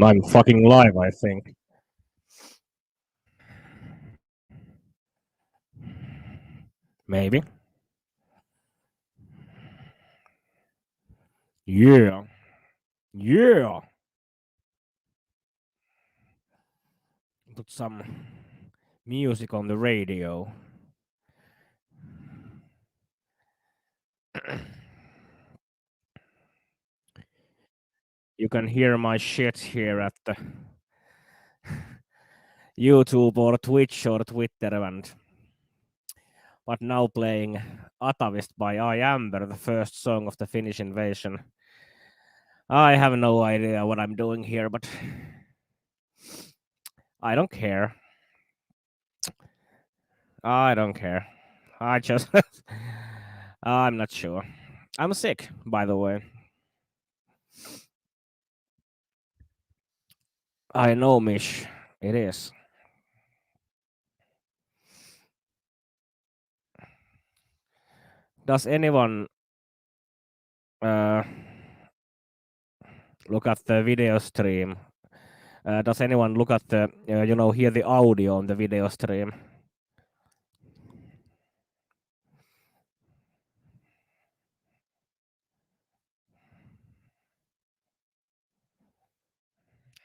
I'm fucking live, I think. Maybe. Yeah. Yeah. Put some music on the radio. You can hear my shit here at the YouTube or Twitch or Twitter and but now playing Atavist by I Amber, the first song of the Finnish Invasion. I have no idea what I'm doing here, but I don't care. I don't care. I just I'm not sure. I'm sick, by the way. I know, Mish. It is. Does anyone uh, look at the video stream? Does anyone look at the, hear the audio on the video stream?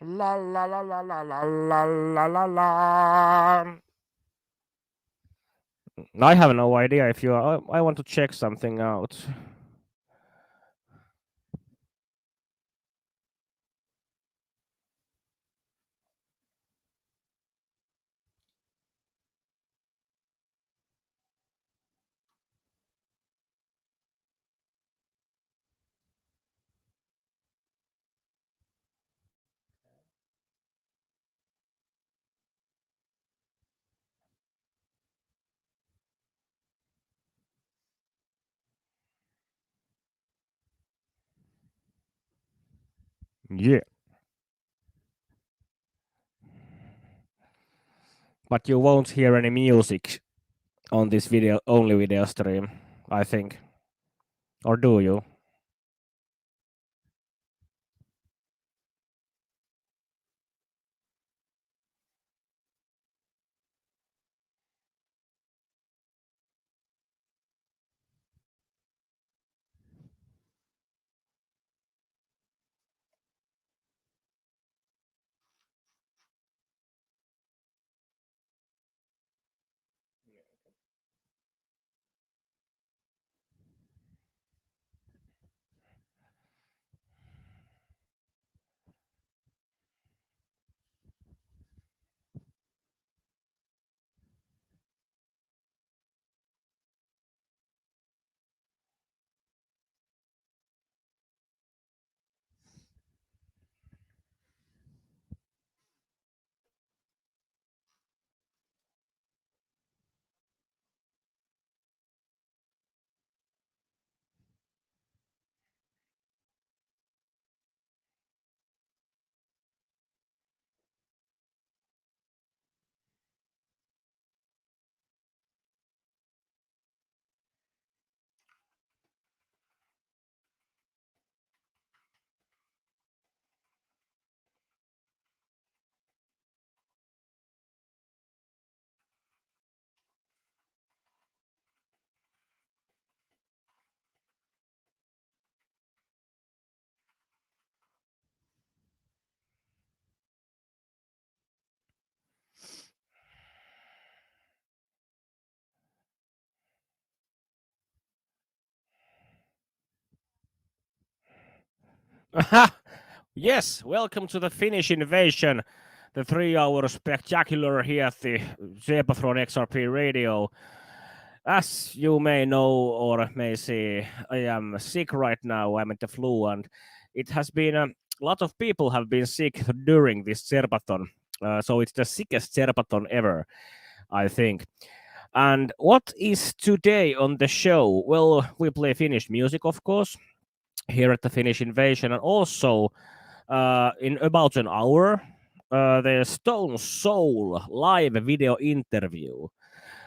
La la la la la la la la la la. I have no idea if you are. I want to check something out. Yeah. But you won't hear any music on this video stream, I think. Or do you? Yes, welcome to the Finnish Invasion, the 3 hour spectacular here at the Zerpathon XRP radio. As you may know or may see, I am sick right now. I'm at the flu, and it has been a lot of people have been sick during this Zerpathon. So it's the sickest Zerpathon ever, I think. And what is today on the show? Well, we play Finnish music, of course, here at the Finnish Invasion, and also in about an hour, there's Stone Soul live video interview.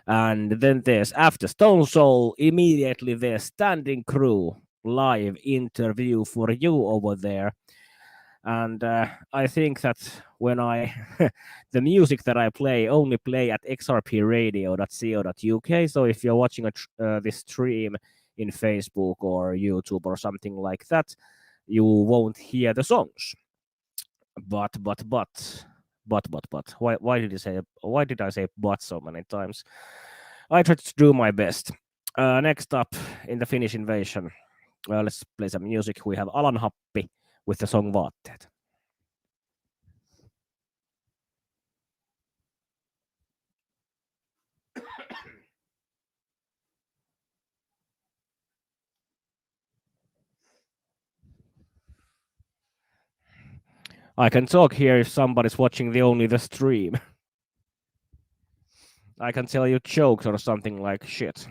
And then there's after Stone Soul, immediately there's Standing Crew live interview for you over there. And I think that when I the music that I play only play at xrpradio.co.uk. So if you're watching this stream in Facebook or YouTube or something like that, you won't hear the songs. But why did you say why did I say but so many times? I tried to do my best. Next up in the Finnish Invasion, let's play some music. We have Alan Happi with the song Vaatteet. I can talk here if somebody's watching only the stream. I can tell you jokes or something like shit.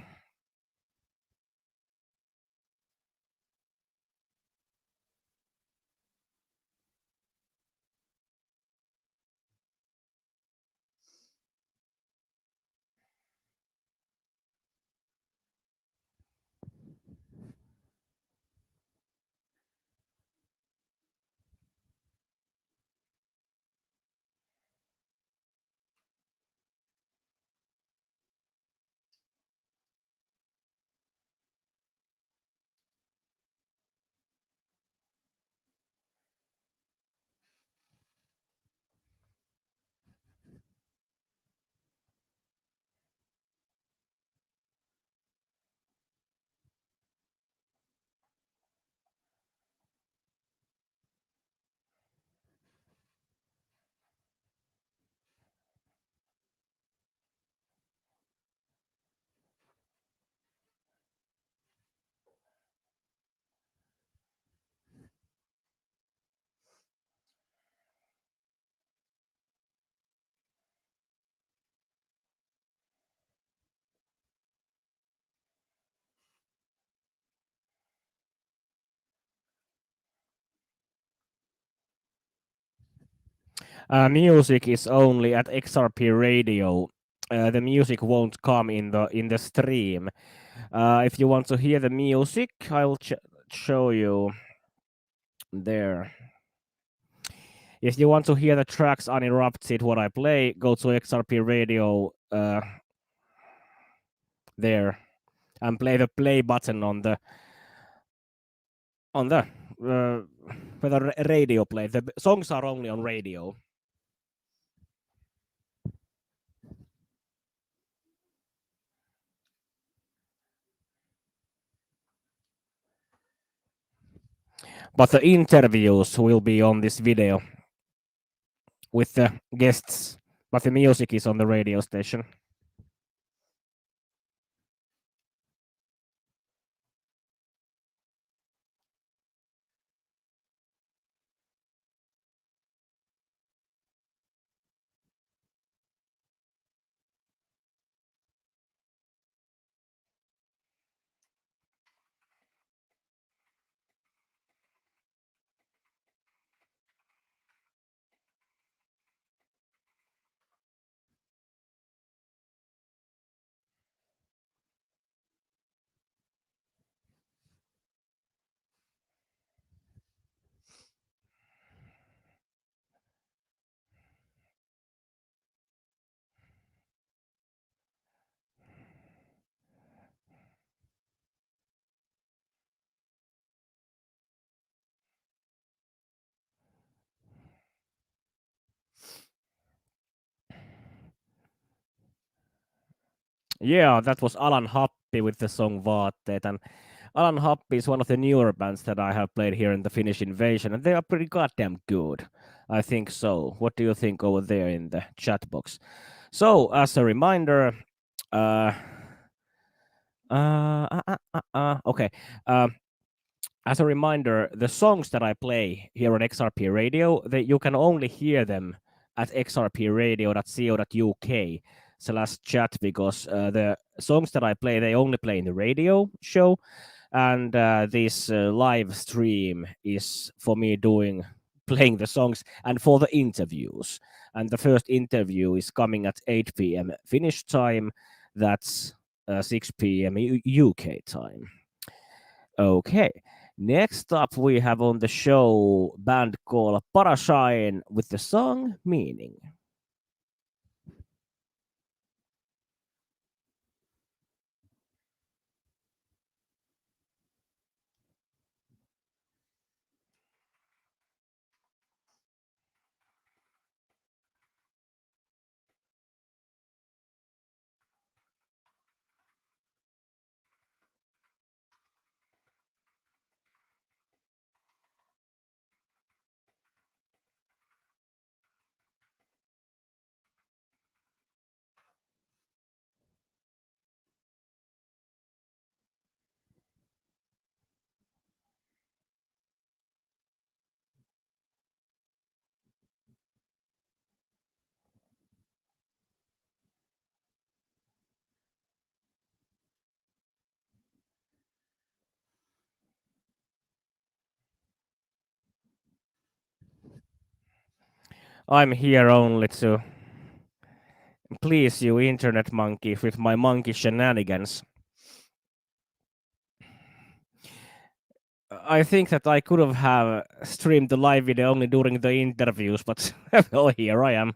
Music is only at XRP radio. The music won't come in the stream. If you want to hear the music, I will show you there. If you want to hear the tracks uninterrupted, what I play, go to XRP radio there and play the play button on the where the radio play. The songs are only on radio. But the interviews will be on this video with the guests. But the music is on the radio station. Yeah, that was Alan Happi with the song Vaatteet. And Alan Happi is one of the newer bands that I have played here in the Finnish Invasion, and they are pretty goddamn good. I think so. What do you think over there in the chat box? So, as a reminder, okay. As a reminder, the songs that I play here on XRP Radio, you can only hear them at xrpradio.co.uk/chat because the songs that I play, they only play in the radio show. And this live stream is for me playing the songs and for the interviews. And the first interview is coming at 8 p.m. Finnish time. That's 6 p.m. UK time. Okay. Next up, we have on the show band called Parashine with the song Meaning. I'm here only to please you, internet monkeys, with my monkey shenanigans. I think that I could have streamed the live video only during the interviews, but well, here I am.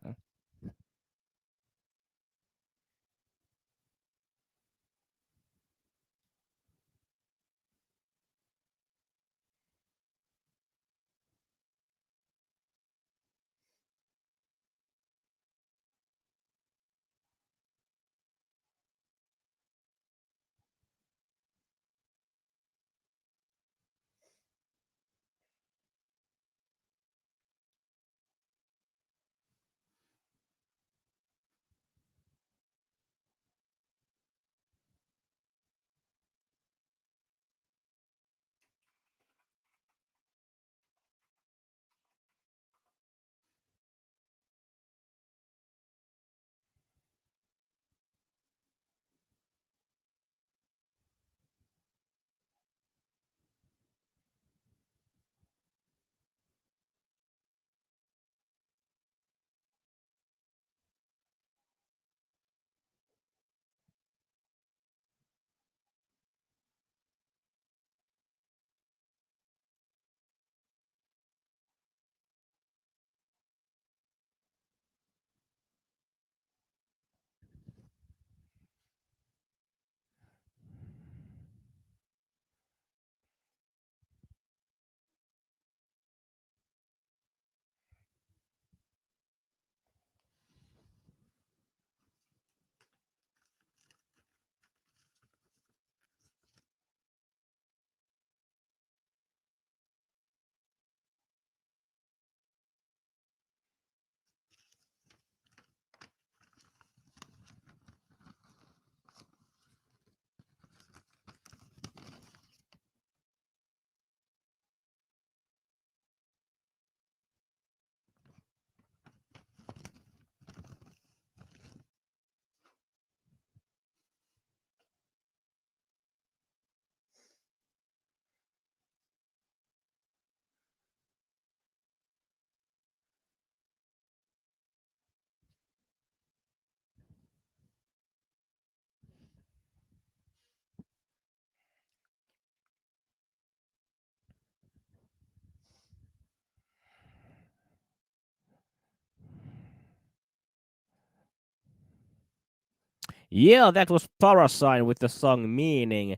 Yeah, that was Parasite with the song Meaning.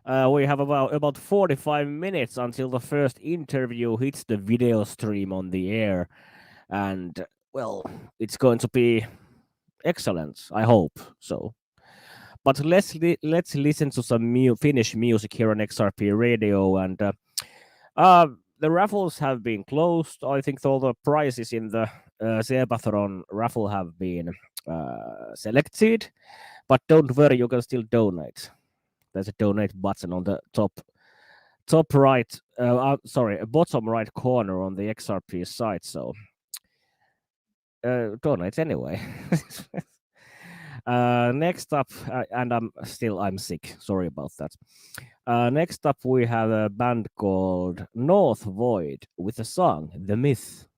We have about 45 minutes until the first interview hits the video stream on the air. And, well, it's going to be excellent. I hope so. But let's listen to some Finnish music here on XRP Radio. And the raffles have been closed. I think all the prizes in the Zerpathon raffle have been selected. But don't worry, you can still donate. There's a donate button on the top right, sorry, bottom right corner on the XRP site. So donate anyway. Next up, and I'm sick. Sorry about that. Next up, we have a band called North Void with the song "The Myth."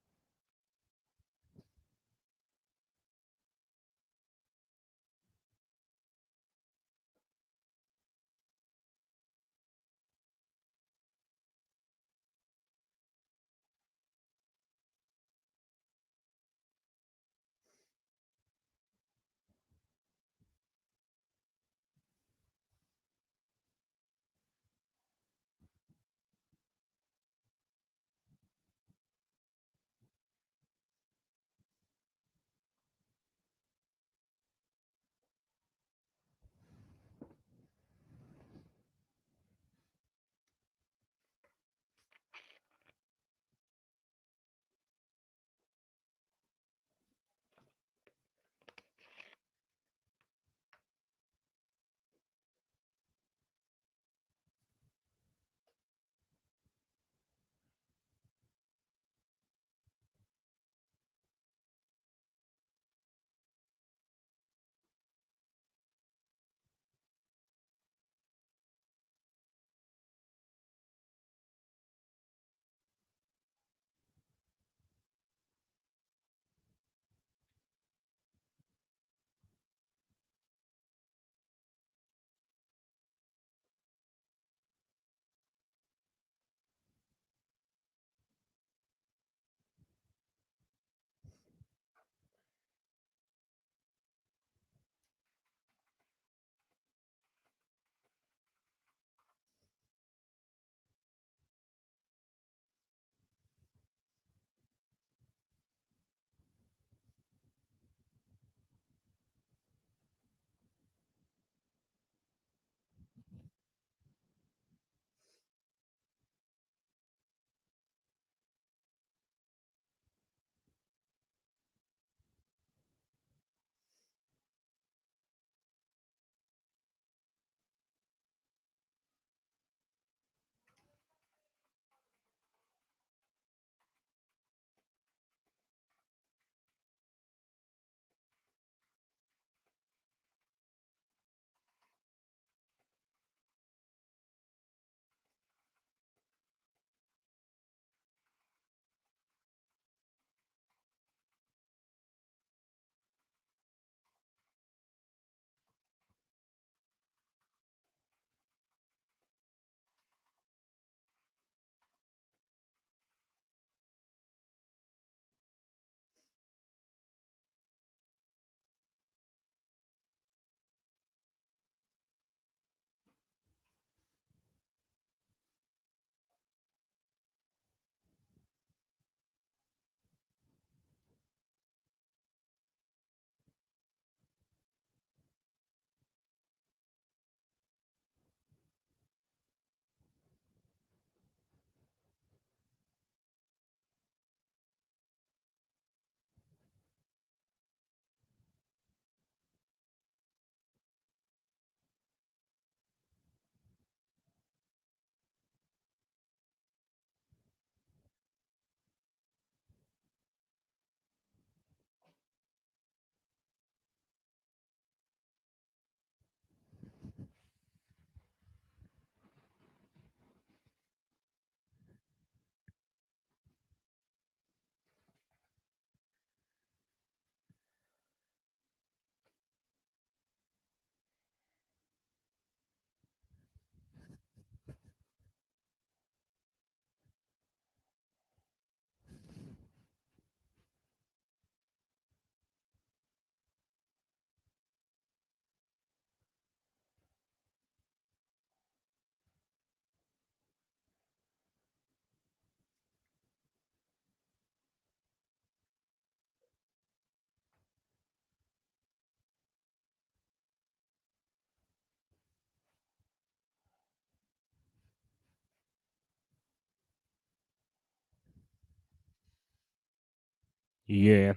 Yeah.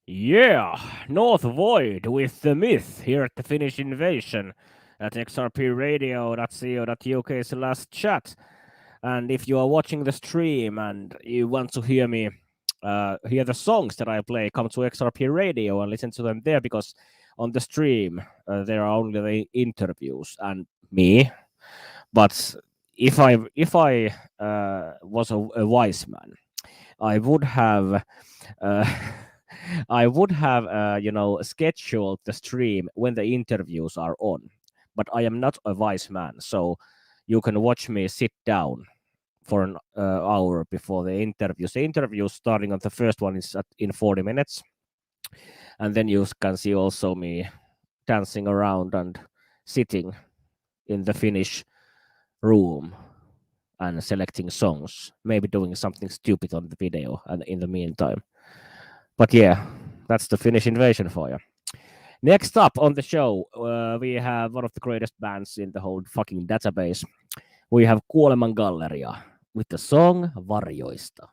Yeah, North Void with the myth here at the Finnish Invasion at xrpradio.co.uk/last chat. And if you are watching the stream and you want to hear me, hear the songs that I play, come to XRP Radio and listen to them there because on the stream there are only the interviews and me. But if I was a wise man, I would have uh, I would have scheduled the stream when the interviews are on. But I am not a wise man, so you can watch me sit down for an hour before the interviews. The interview starting on the first one is in 40 minutes, and then you can see also me dancing around and sitting in the Finnish room and selecting songs, maybe doing something stupid on the video and in the meantime. But yeah, that's the Finnish Invasion for you. Next up on the show, we have one of the greatest bands in the whole fucking database. We have Kuoleman Galleria with the song Varjoista.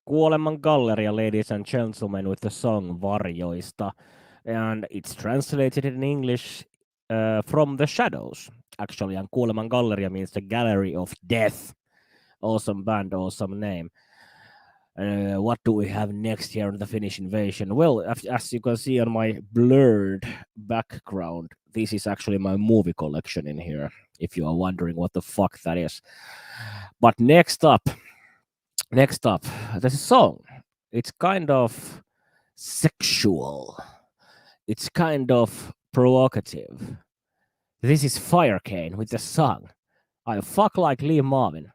Kuoleman Galleria, ladies and gentlemen, with the song Varjoista. And it's translated in English from the shadows, actually. And Kuoleman Galleria means the gallery of death. Awesome band, awesome name. What do we have next here on the Finnish Invasion? Well, as you can see on my blurred background, this is actually my movie collection in here, if you are wondering what the fuck that is. But next up, there's a song. It's kind of sexual. It's kind of provocative. This is Firecane with the song I Fuck Like Lee Marvin.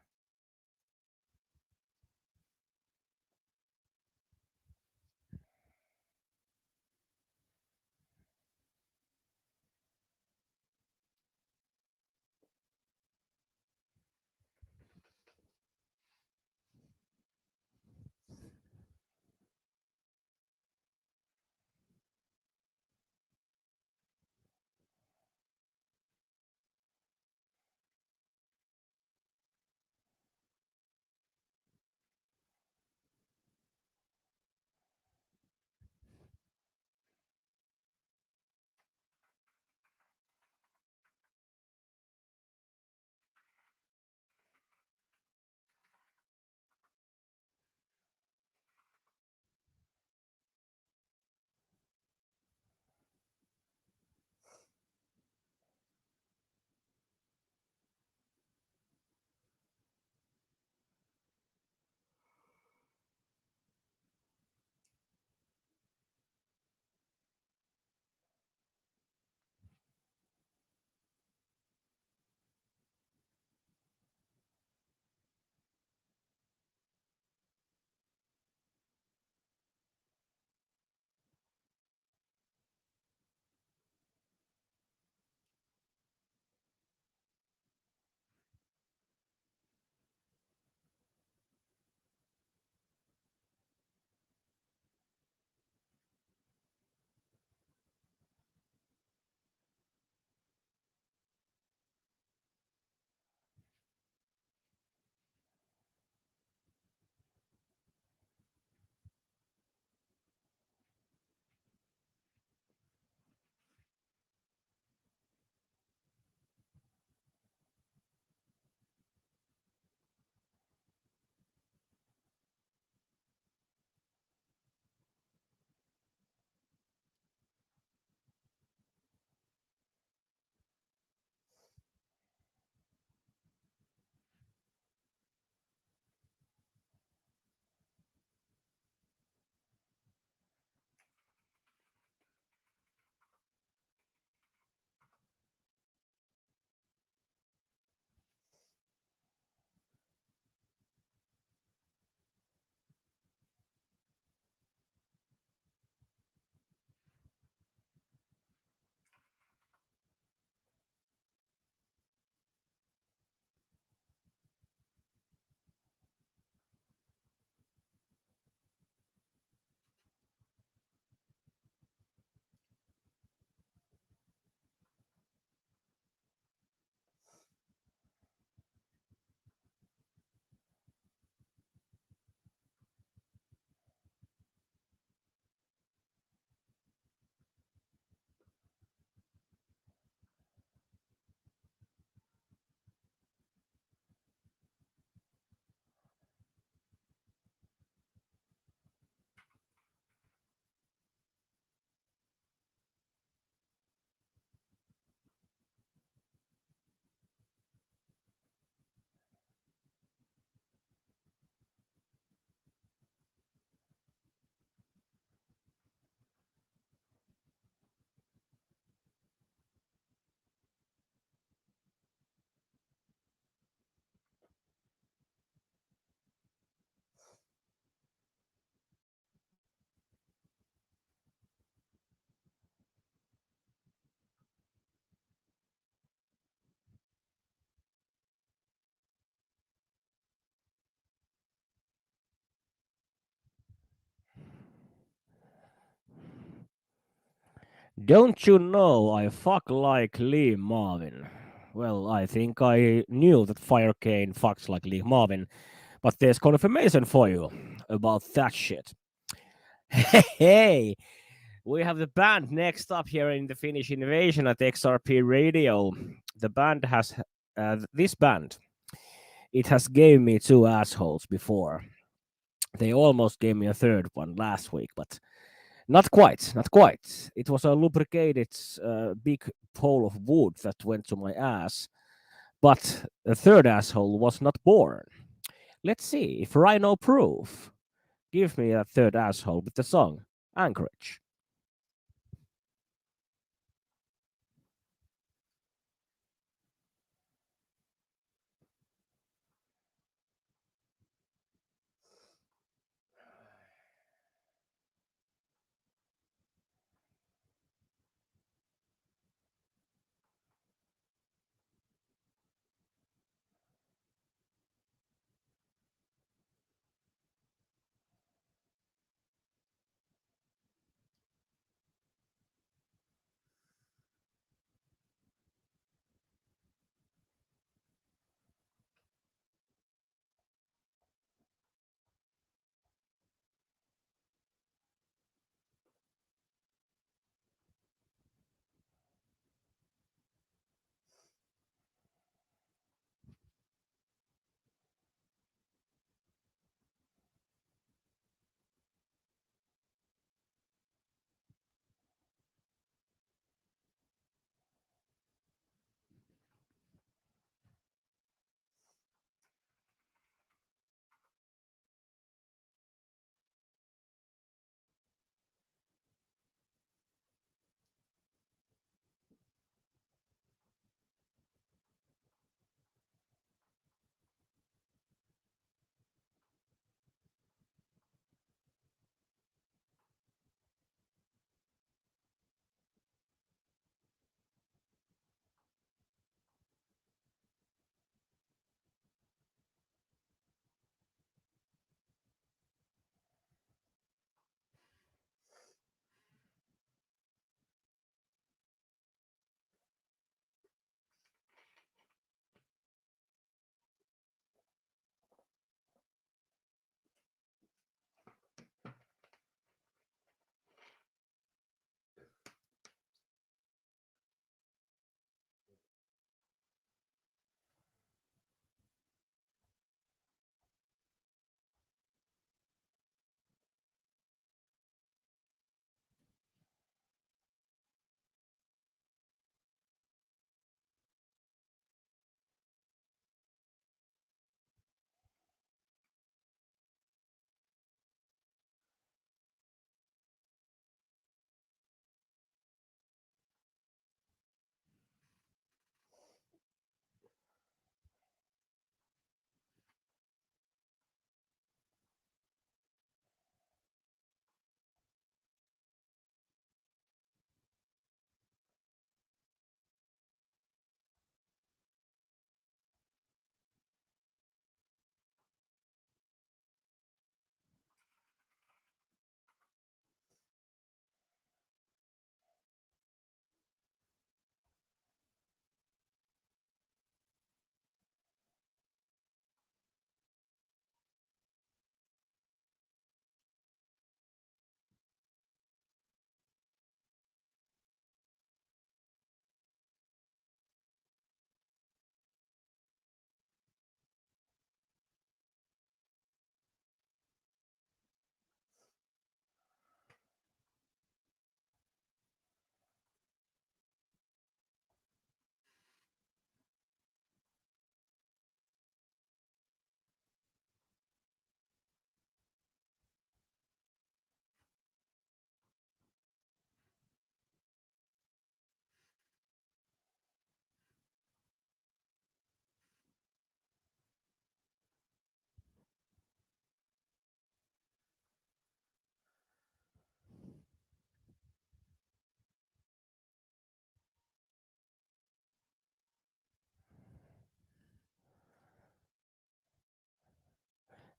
Don't you know I fuck like Lee Marvin? Well, I think I knew that Firecane fucks like Lee Marvin, but there's confirmation for you. about that shit. Hey, we have the band next up here in the Finnish Invasion at XRP Radio. The band has this band. It has gave me two assholes before. They almost gave me a third one last week, but not quite. Not quite. It was a lubricated big pole of wood that went to my ass, but the third asshole was not born. Let's see if Rhino Proof give me a third asshole with the song Anchorage.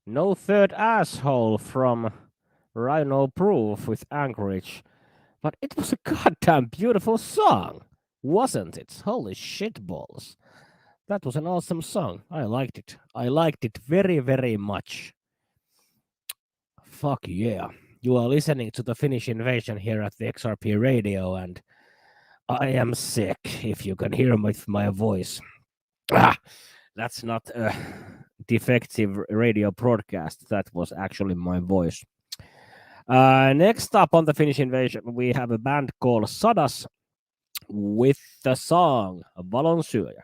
No third asshole from Rhino Proof with Anchorage, but it was a goddamn beautiful song, wasn't it? Holy shit balls. That was an awesome song. I liked it. I liked it very, very much. Fuck yeah. You are listening to the Finnish Invasion here at the XRP radio, and I am sick, if you can hear my voice. Ah, that's not a defective radio broadcast. That was actually my voice. Next up on the Finnish Invasion, we have a band called Sadas with the song Valonsyöjä.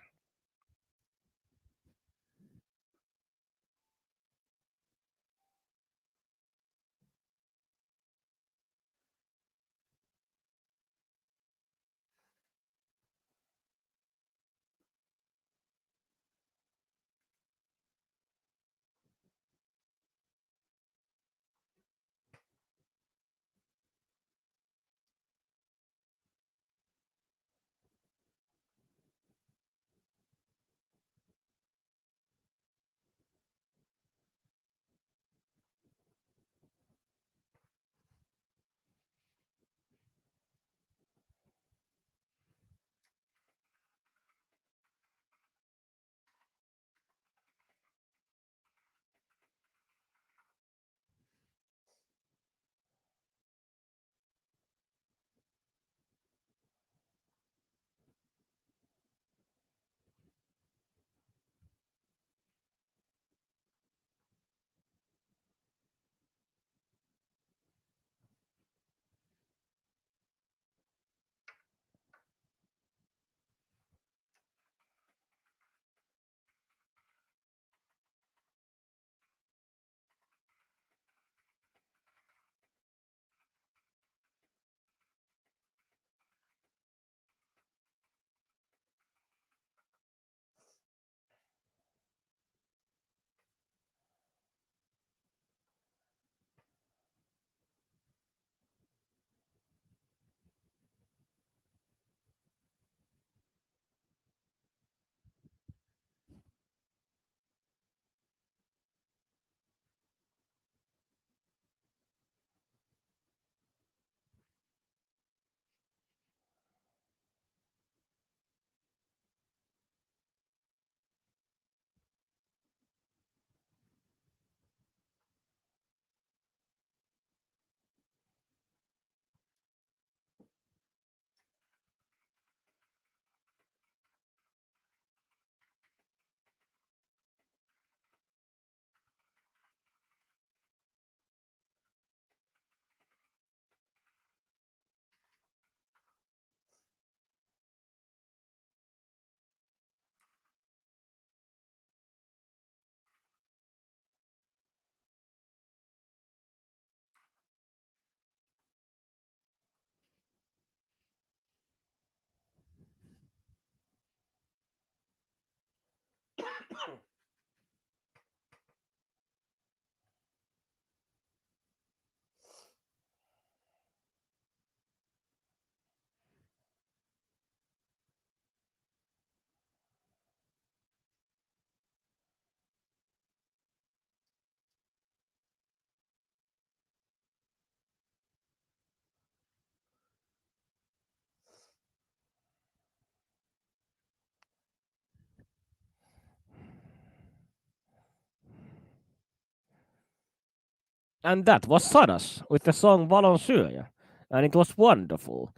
And that was Sadas with the song Valonsyöjä, and it was wonderful.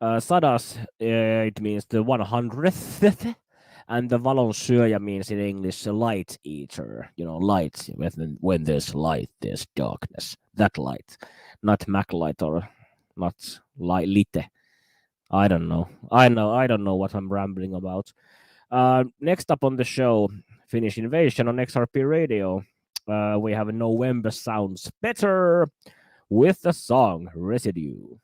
Sadas, it means the 100th, and the Valonsyöjä means in English a light eater. You know, light. When there's light, there's darkness. That light, not Mac light or not lite. I don't know. I don't know what I'm rambling about. Next up on the show, Finnish Invasion on XRP Radio. We have November Sounds Better with the song Residue.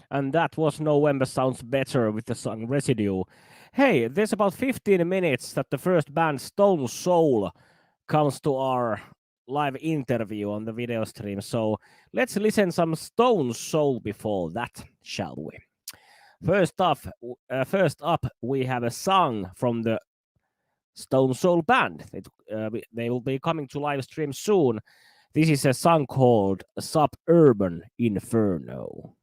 And that was November Sounds Better with the song Residue. Hey, there's about 15 minutes that the first band Stone Soul comes to our live interview on the video stream. So let's listen some Stone Soul before that, shall we? First up, we have a song from the Stone Soul band. They will be coming to live stream soon. This is a song called Suburban Inferno.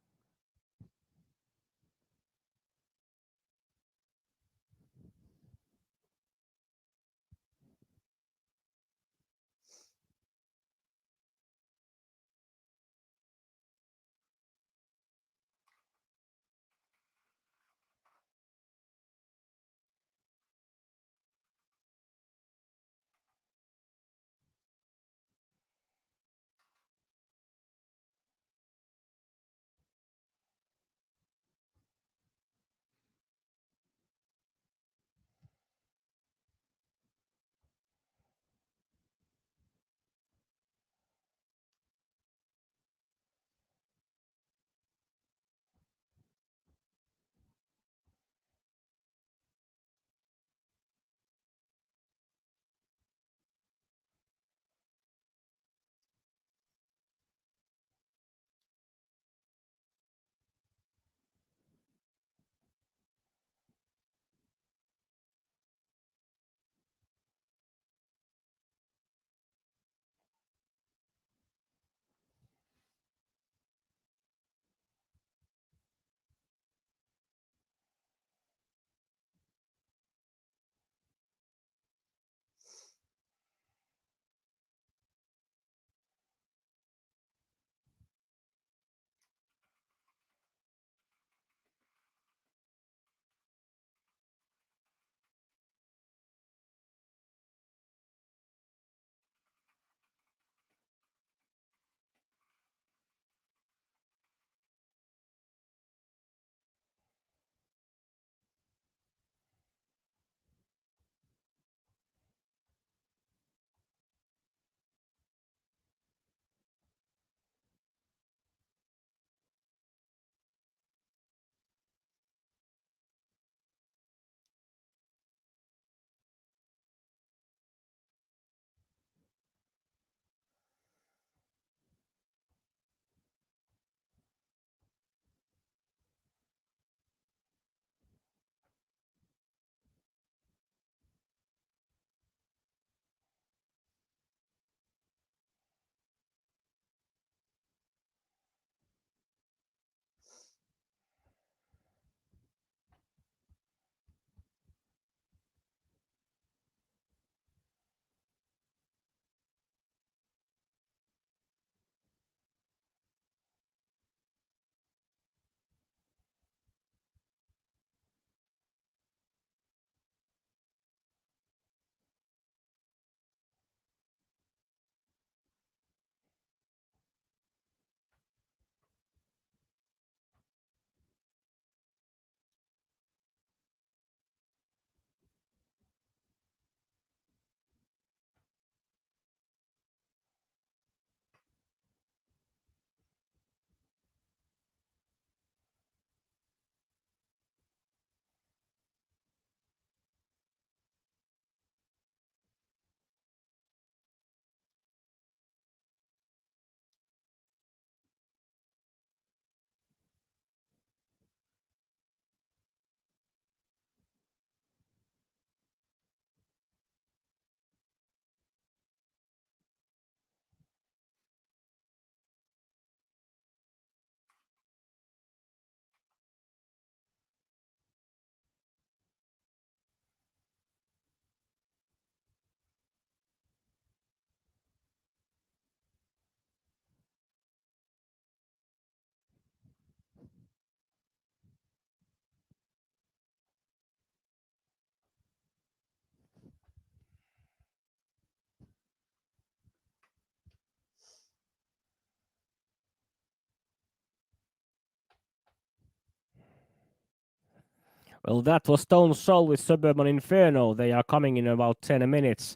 Well, that was Stone Soul with Suburban Inferno. They are coming in about 10 minutes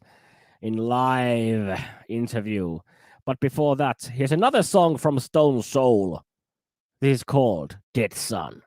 in live interview. But before that, here's another song from Stone Soul. This is called Dead Sun.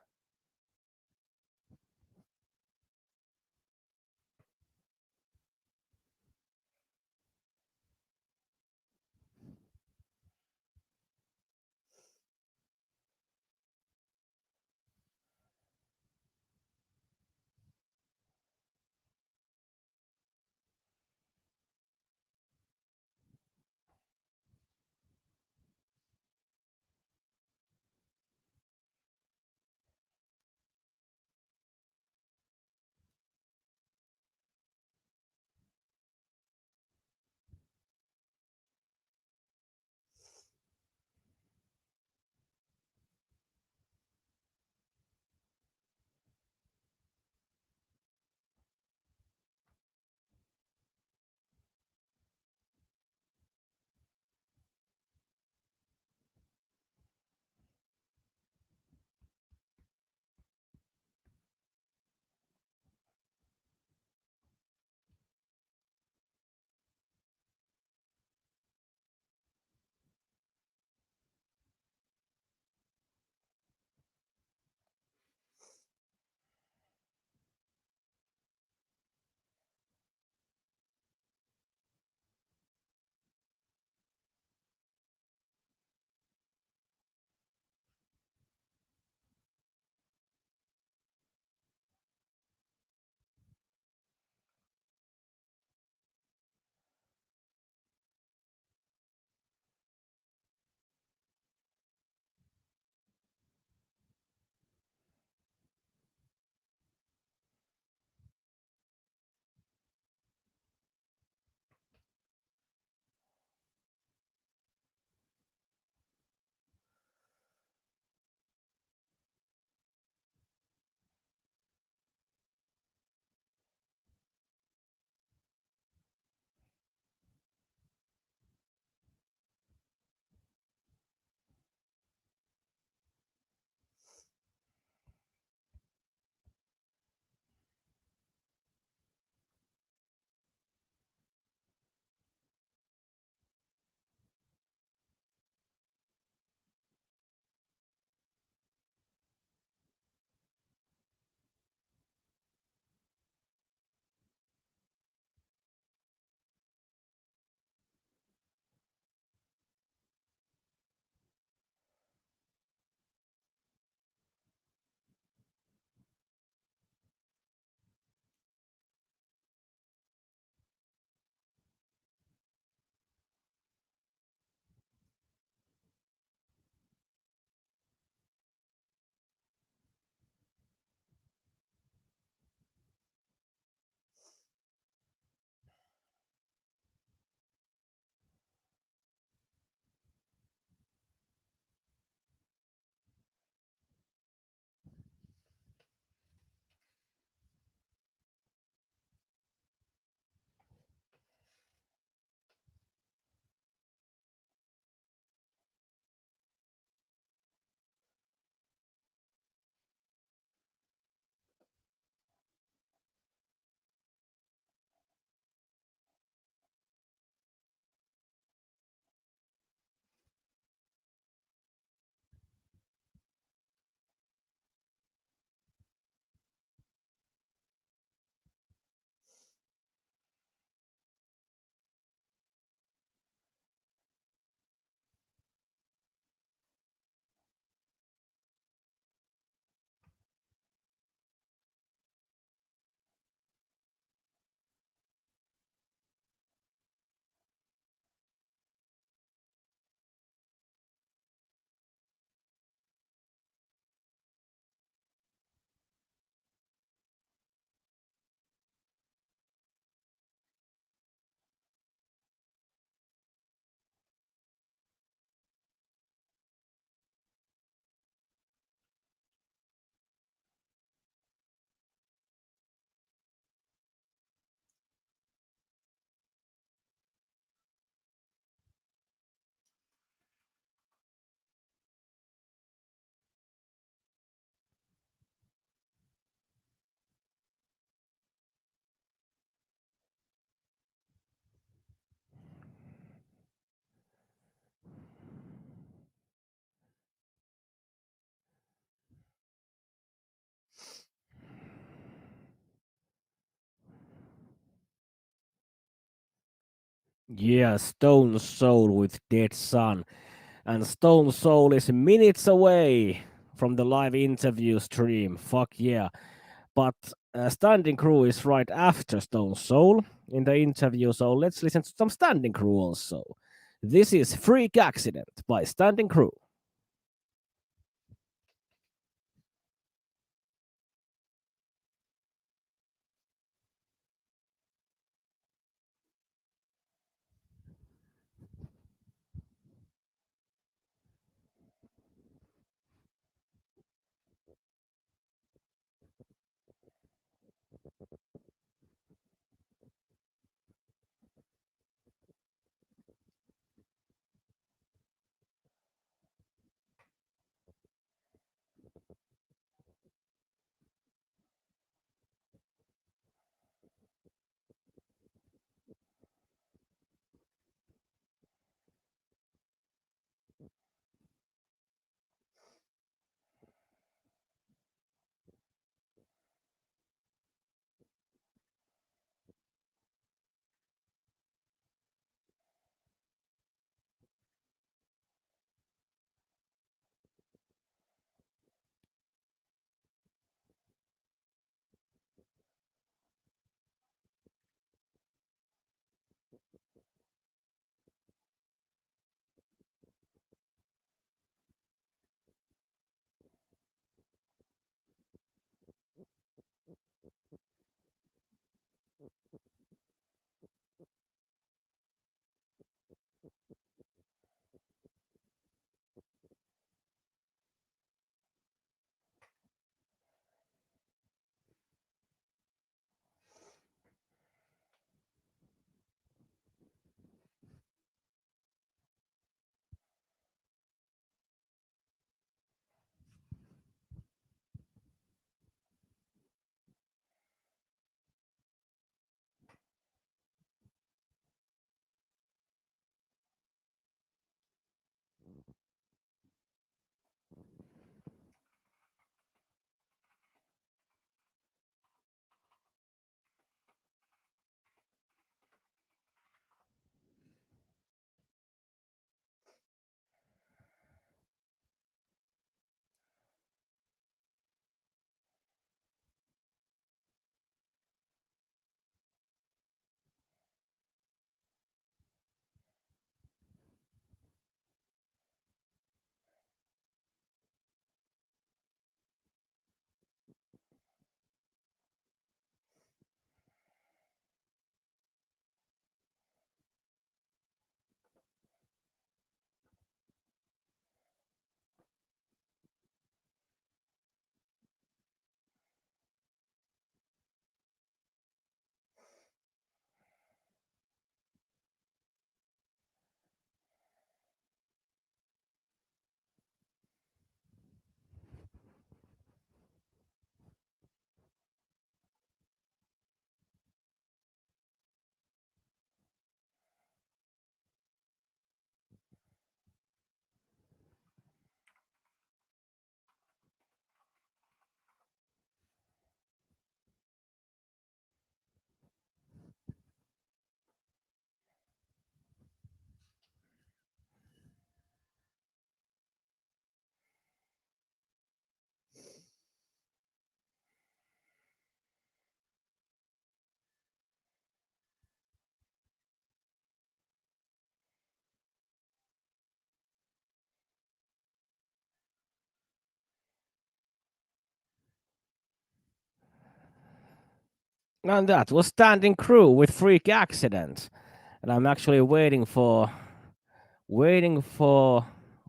Yeah, Stone Soul with Dead Sun. And Stone Soul is minutes away from the live interview stream. Fuck yeah. But Standing Crew is right after Stone Soul in the interview, so let's listen to some Standing Crew also. This is Freak Accident by Standing Crew. And that was Standing Crew with Freak Accident. And I'm actually waiting for, waiting for,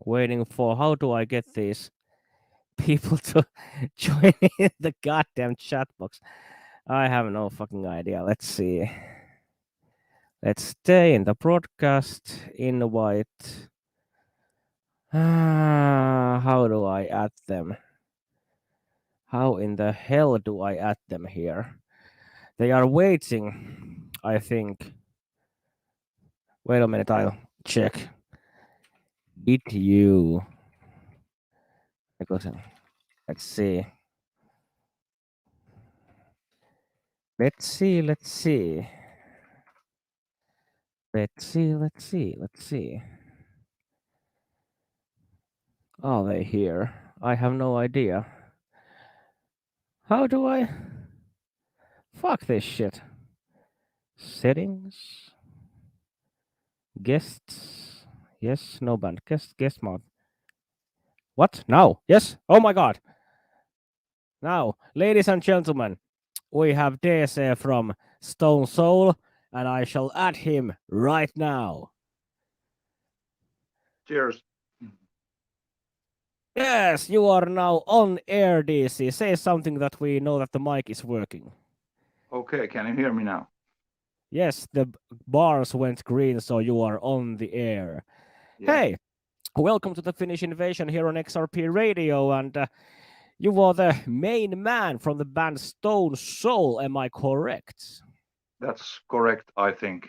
how do I get these people to join in the goddamn chat box? I have no fucking idea. Let's see. Let's stay in the broadcast invite. How do I add them? How in the hell do I add them here? They are waiting, I think. Wait a minute, I'll check. Did you? Because let's see. Let's see. Let's see, let's see, let's see. Are they here? I have no idea. How do I... Fuck this shit. Settings. Guests. Yes, no band. Guest mode. What? Now? Yes? Oh my god. Now, ladies and gentlemen, we have DC from Stone Soul, and I shall add him right now. Cheers. Yes, you are now on air, DC. Say something that we know that the mic is working. Okay, can you hear me now? Yes, the bars went green, so you are on the air. Yeah. Hey, welcome to the Finnish Invasion here on XRP Radio, and you are the main man from the band Stone Soul, am I correct? That's correct, I think.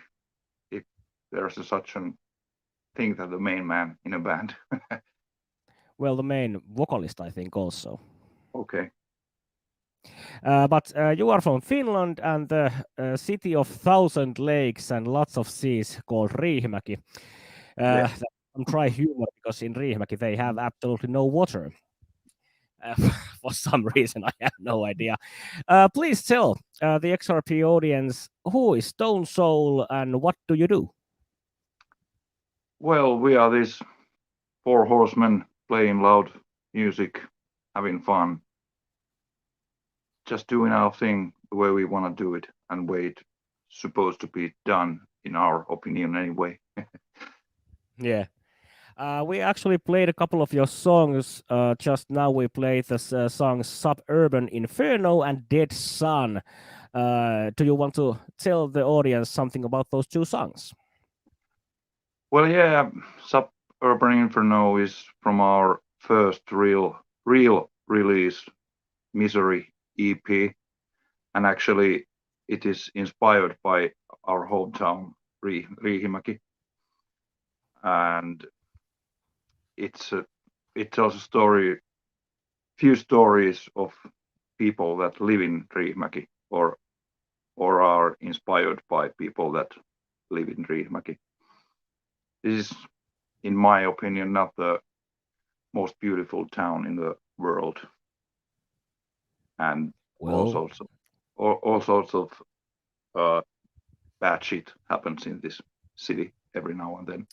If there's such a thing that the main man in a band. Well, the main vocalist, I think, also. Okay. But you are from Finland and the city of thousand lakes and lots of seas called Riihimäki. Yeah. I'm trying humor because in Riihimäki they have absolutely no water. For some reason, I have no idea. Please tell the XRP audience who is Stone Soul and what do you do? Well, we are these four horsemen playing loud music, having fun, just doing our thing the way we want to do it and way it's supposed to be done, in our opinion, anyway. Yeah. We actually played a couple of your songs. Just now we played the songs Suburban Inferno and Dead Sun. Do you want to tell the audience something about those two songs? Well, yeah, Suburban Inferno is from our first real release, Misery EP, and actually it is inspired by our hometown, Riihimäki, and it tells a few stories of people that live in Riihimäki or are inspired by people that live in Riihimäki. This is, in my opinion, not the most beautiful town in the world, and all sorts of bad shit happens in this city every now and then.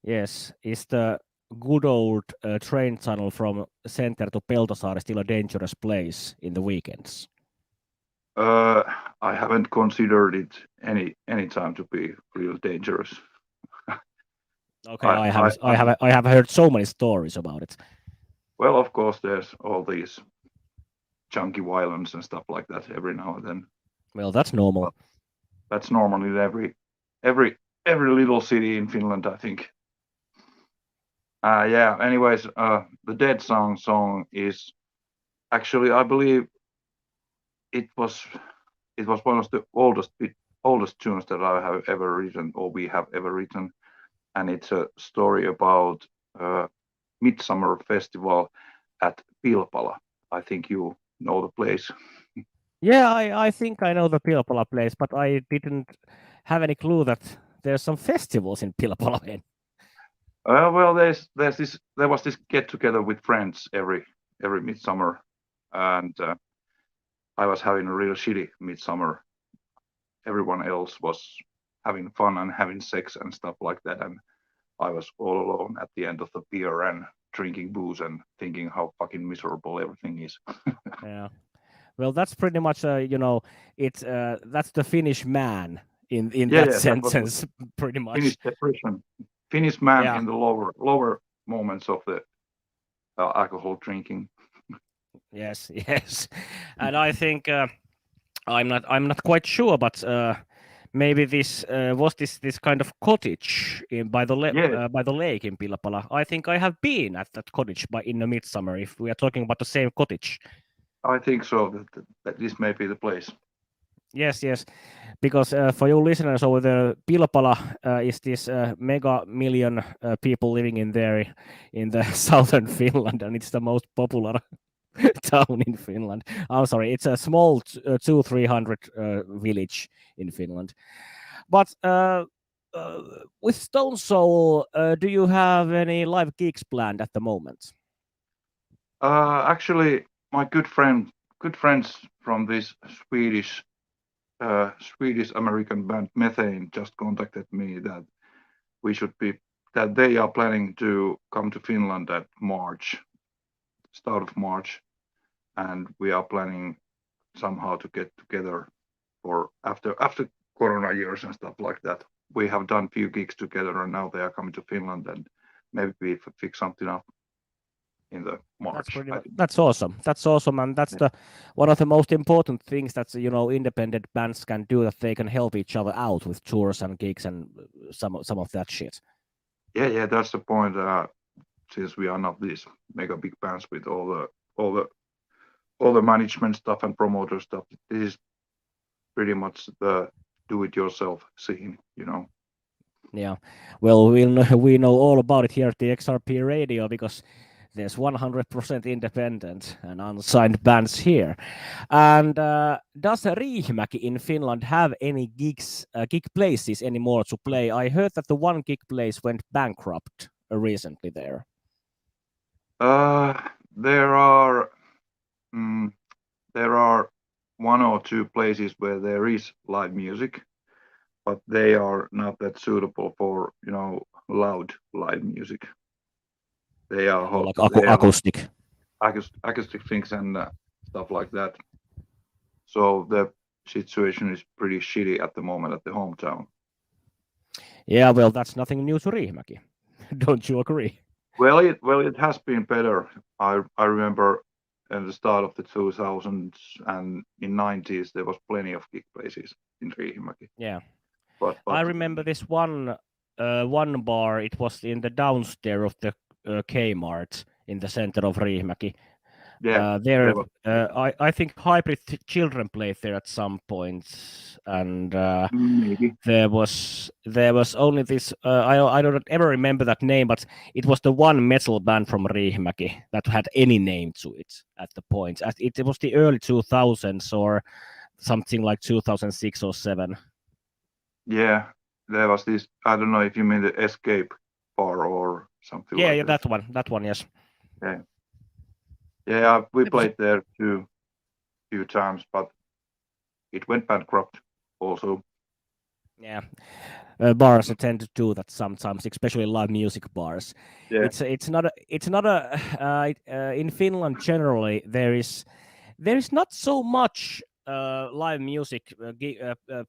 Yes, is the good old train tunnel from Center to Peltosaari still a dangerous place in the weekends? I haven't considered it any time to be real dangerous. Okay, I have heard so many stories about it. Well, of course, there's all these chunky violence and stuff like that every now and then. Well, that's normal. Well, that's normal in every little city in Finland, I think. Yeah. Anyways, the Dead song is actually, I believe, it was one of the oldest tunes that I have ever written, or we have ever written, and it's a story about Midsummer Festival at Pilpala. I think you know the place. Yeah, I think I know the Pilpala place, but I didn't have any clue that there's some festivals in Pilpala. Well, there was this get together with friends every midsummer, and I was having a real shitty midsummer. Everyone else was having fun and having sex and stuff like that, and I was all alone at the end of the pier and drinking booze and thinking how fucking miserable everything is. Yeah. Well, that's pretty much it's that's the Finnish man in that sentence, pretty much. Finnish depression, Finnish man in the lower moments of the alcohol drinking. Yes, and I think I'm not quite sure, but maybe this was this kind of cottage by the lake in Pilpala. I think I have been at that cottage in the midsummer. If we are talking about the same cottage. I think so. That this may be the place. Yes, because for you listeners over there, Pilpala is this mega million people living in there in the southern Finland, and it's the most popular town in Finland. I'm sorry, it's a small 200-300 village in Finland. But uh, with Stone Soul, do you have any live gigs planned at the moment? Actually, my good friends from this Swedish American band Methane just contacted me that we should be that they are planning to come to Finland at March, start of March, and we are planning somehow to get together for after Corona years and stuff like that. We have done few gigs together, and now they are coming to Finland, and maybe we fix something up in the That's March. pretty I much think. that's awesome. That's awesome, and that's Yeah, the one of the most important things that independent bands can do, that they can help each other out with tours and gigs and some of that shit. yeah, that's the point. Since we are not these mega big bands with all the all the management stuff and promoter stuff, this is pretty much the do-it-yourself scene, you know. Yeah, well, we know all about it here at the XRP Radio because there's 100% independent and unsigned bands here. And does Riihimäki in Finland have any gig places anymore to play? I heard that the one gig place went bankrupt recently there. Uh, there are mm, there are one or two places where there is live music, but they are not that suitable for loud live music. They Yeah, more are like they are acoustic. acoustic things and stuff like that. So the situation is pretty shitty at the moment at the hometown. Yeah, well, that's nothing new to Riihimäki. Don't you agree? Well, it has been better. I remember in the start of the 2000s and in 90s there was plenty of gig places in Riihimäki. Yeah. I But remember this one bar. It was in the downstairs of the Kmart in the center of Riihimäki. yeah, There, there was I think Hybrid Children played there at some point, and maybe. there was only this. I don't ever remember that name, but it was the one metal band from Riihimäki that had any name to it at the point. It was the early 2000s or something like 2006 or seven. Yeah, there was this. I don't know if you mean the Escape bar or something Yeah, like yeah, that. that one, yes. Yeah, yeah, we It was, played there too few times, but it went bankrupt also. yeah. Bars tend to do that sometimes, especially live music bars. Yeah, It's not a in Finland generally there is not so much live music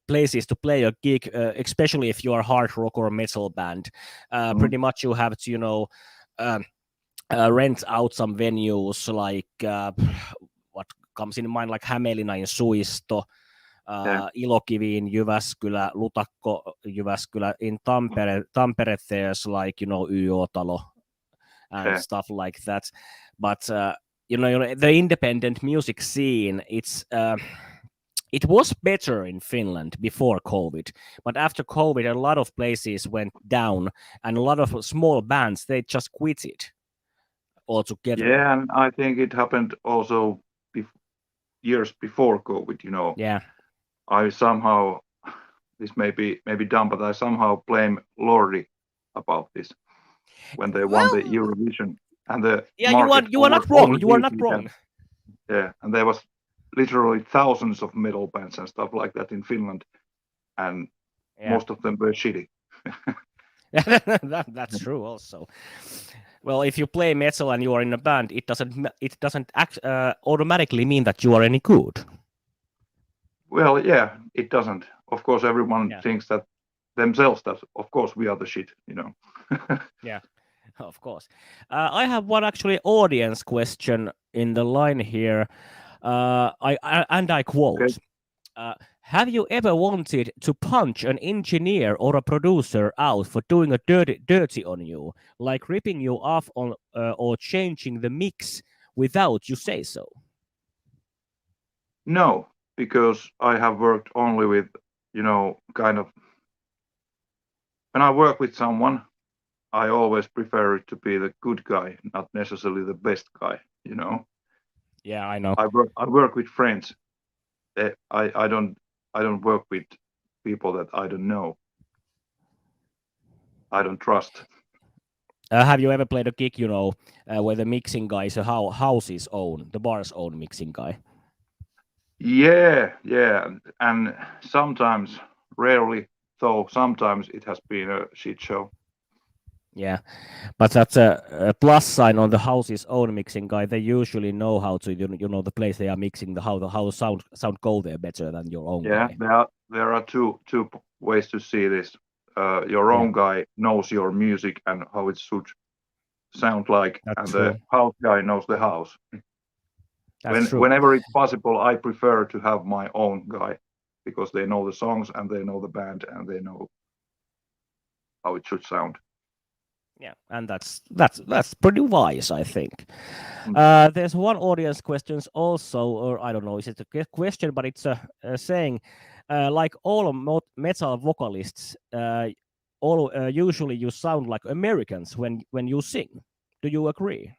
places to play a gig, especially if you are hard rock or metal band. mhm, Pretty much you have to um, rent out some venues like what comes in mind, like Hämeenlinna in Suisto, yeah, Ilokivi in Jyväskylä, Lutakko Jyväskylä. In Tampere there's like YO-talo and yeah, stuff like that. But the independent music scene, it was better in Finland before COVID, but after COVID, a lot of places went down, and a lot of small bands they just quit it altogether. yeah. And I think it happened also bef- years before COVID. Yeah, I somehow this may be dumb, but I somehow blame Lordi about this when they won the well, Eurovision and the yeah, you are market you are not wrong. You are not overheated and wrong. yeah, and there was literally thousands of metal bands and stuff like that in Finland, and Yeah, most of them were shitty. that's true also. Well, if you play metal and you are in a band, it doesn't automatically mean that you are any good. Well, yeah, it doesn't. Of course, everyone Yeah, thinks that themselves that of course we are the shit. yeah, of course. I have one actually audience question in the line here. I Okay. quote: "Have you ever wanted to punch an engineer or a producer out for doing a dirty on you, like ripping you off on or changing the mix without you say so?" No, because I have worked only with, kind of when I work with someone, I always prefer it to be the good guy, not necessarily the best guy. Yeah, I know. I work with friends. I don't work with people that I don't know. I don't trust. Have you ever played a gig, where the mixing guy is a house's own, the bar's own mixing guy? Yeah, yeah, and sometimes, rarely, though, sometimes it has been a shit show. Yeah, but that's a plus sign on the house's own mixing guy. They usually know how to, the place they are mixing, how the sound go there better than your own Yeah, guy. there are two ways to see this. Your Yeah, own guy knows your music and how it should sound like, that's and the true. house guy knows the house. That's true. Whenever it's possible, I prefer to have my own guy because they know the songs and they know the band and they know how it should sound. Yeah, and that's pretty wise, I think. Mm. There's one audience questions also, or I don't know, is it a question, but it's a saying, like all metal vocalists, all usually you sound like Americans when you sing. Do you agree?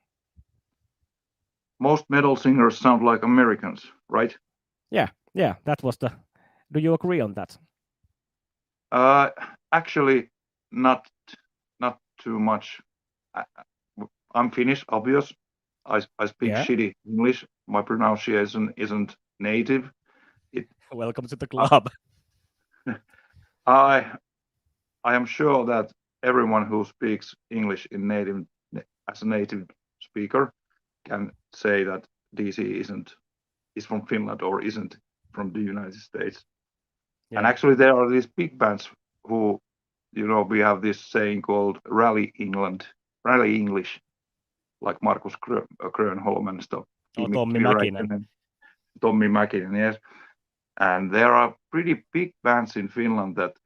Most metal singers sound like Americans, right? Yeah, that was the. Do you agree on that? Uh, Actually, not not too much. I, I'm Finnish, obvious. I speak Yeah. shitty English. My pronunciation isn't native. It Welcome to the I club. I I am sure that everyone who speaks English in native as a native speaker can say that DC is from Finland or isn't from the United States. And Yeah. actually, there are these big bands who, we have this saying called Rally English, like Markus Grönholm and stuff, Oh, Kimi, Tommy Kimi Mäkinen. Räikkönen, Tommi Mäkinen, yes. And there are pretty big bands in Finland that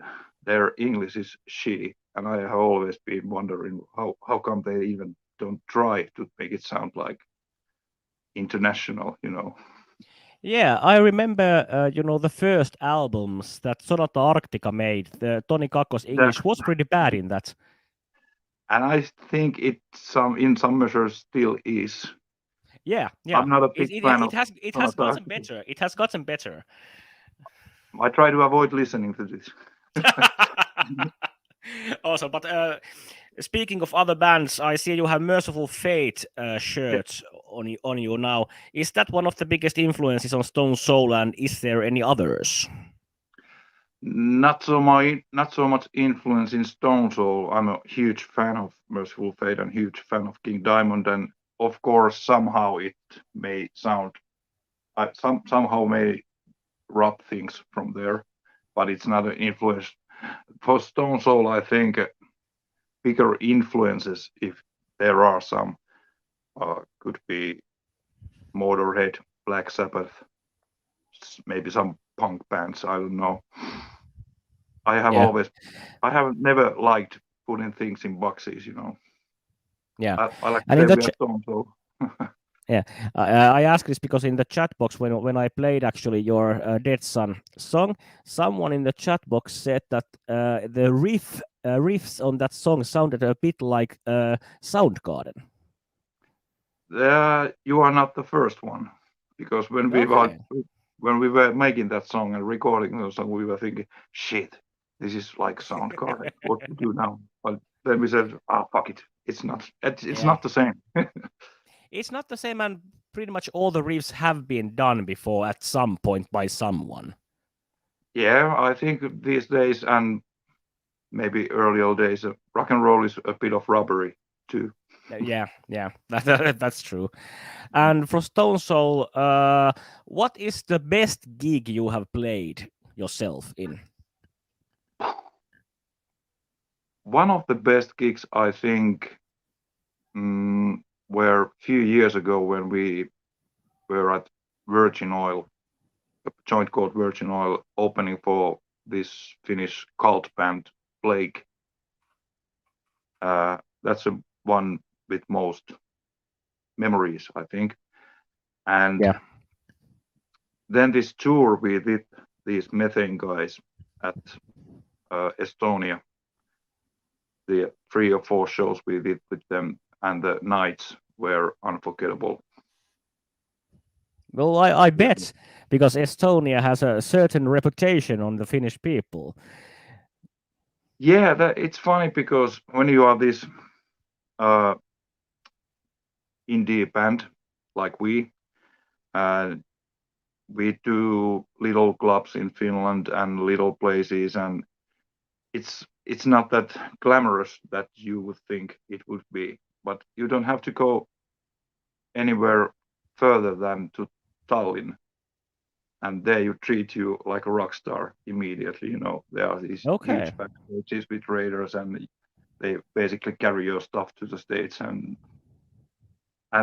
their English is shitty. And I have always been wondering how come they even don't try to make it sound like international. Yeah, I remember, the first albums that Sonata Arctica made. The Tony Kakko's English was pretty bad in that. And I think it in some measures still is. Yeah. I'm not a It big it, fan it of has it has Sonata gotten Arctica. better. It has gotten better. I try to avoid listening to this. Also, but speaking of other bands, I see you have Merciful Fate Yeah. shirts on you now. Is that one of the biggest influences on Stone Soul, and is there any others? Not so much influence in Stone Soul. I'm a huge fan of Merciful Fate and huge fan of King Diamond, and of course somehow it may sound somehow may rub things from there, but it's not an influence. For Stone Soul, I think bigger influences, if there are some, could be Motorhead, Black Sabbath, maybe some punk bands. I don't know. I have Yeah, always, I have never liked putting things in boxes. yeah. I like And to in say the we are Stone Soul. Yeah, I ask this because in the chat box, when I played actually your Dead Sun song, someone in the chat box said that the riffs on that song sounded a bit like Soundgarden. You are not the first one, because Okay. when we were making that song and recording the song, we were thinking, shit, this is like Soundgarden. What to do now? But then we said, fuck it. It's not. It's Yeah, not the same. it's not the same, and pretty much all the riffs have been done before at some point by someone. Yeah, I think these days and maybe early old days, rock and roll is a bit of robbery too. Yeah, that's true. And for Stone Soul, what is the best gig you have played yourself in? One of the best gigs, I think, were a few years ago when we were at Virgin Oil, a joint called Virgin Oil, opening for this Finnish cult band Blake. That's the one with most memories, I think. And Yeah. then this tour we did, these Methane guys at Estonia, the 3 or 4 shows we did with them, and the nights were unforgettable. Well, I bet, because Estonia has a certain reputation on the Finnish people. Yeah, it's funny because when you are this uh, indie band like uh, we do little clubs in Finland and little places, and it's not that glamorous that you would think it would be. But you don't have to go anywhere further than to Tallinn, and there you treat you like a rock star immediately. You know, there are these Okay. huge backstages with raiders, and they basically carry your stuff to the stage, and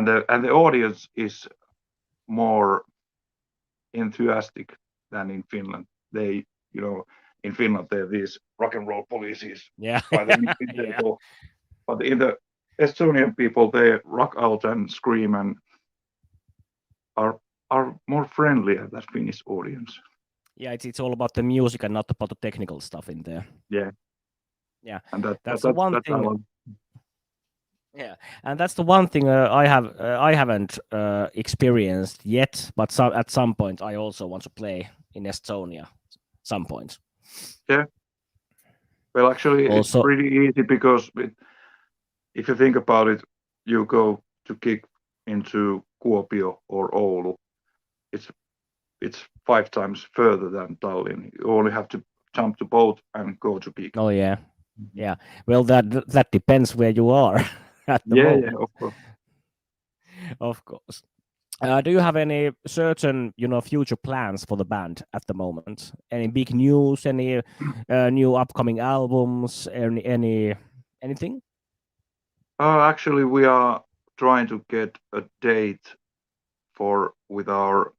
the audience is more enthusiastic than in Finland. They, you know, in Finland there are these rock and roll policies Yeah. by the midday Yeah. table, but in the Estonian people they rock out and scream and are are more friendly at that Finnish audience. Yeah, it's all about the music and not about the technical stuff in there. Yeah, Yeah, and that that that's the that, one that I thing. love. Yeah, and that's the one thing I haven't experienced yet, but at some point I also want to play in Estonia. Some point. Yeah, well, actually, it's Also, pretty easy because if you think about it, you go to kick into Kuopio or Oulu. It's it's 5 times further than Tallinn. You only have to jump the boat and go to gig. oh yeah, Mhm. yeah. Well, that depends where you are at the Yeah, yeah, moment, of course. of course. Do you have any certain, future plans for the band at the moment? Any big news? Any new upcoming albums? Anything? Actually, we are trying to get a date for with our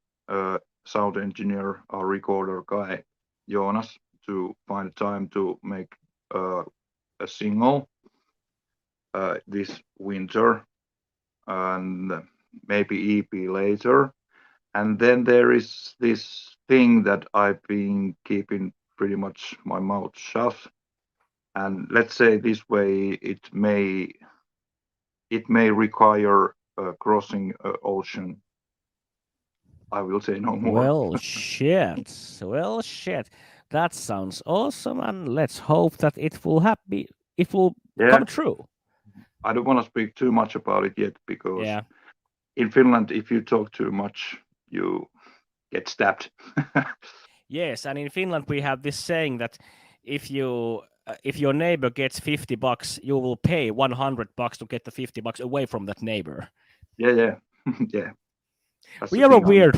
sound engineer, our recorder guy, Jonas, to find time to make uh, a single this winter and maybe EP later. And then there is this thing that I've been keeping pretty much my mouth shut. And let's say this way, it may require crossing ocean. I will say no more. Well, shit. Well, shit. That sounds awesome, and let's hope that it will happy. It will Yeah, come true. I don't want to speak too much about it yet because Yeah. in Finland, if you talk too much, you get stabbed. Yes, and in Finland we have this saying that if your neighbor gets $50, you will pay $100 to get the $50 away from that neighbor. Yeah, yeah, yeah. That's the We are a thing. I'm. weird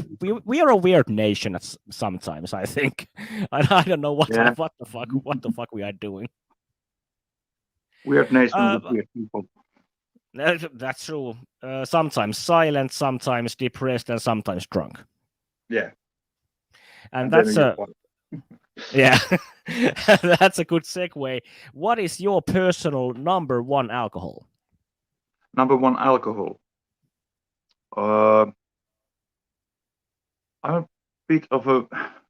we are a weird nation sometimes. I think, and I don't know Yeah, what the fuck we are doing. weird nation with Uh, weird people. that's true. Sometimes silent, sometimes depressed, and sometimes drunk. Yeah, And and then that's you a yeah, that's a good segue. What is your personal number one alcohol? number one alcohol. Uh, I'm a bit of a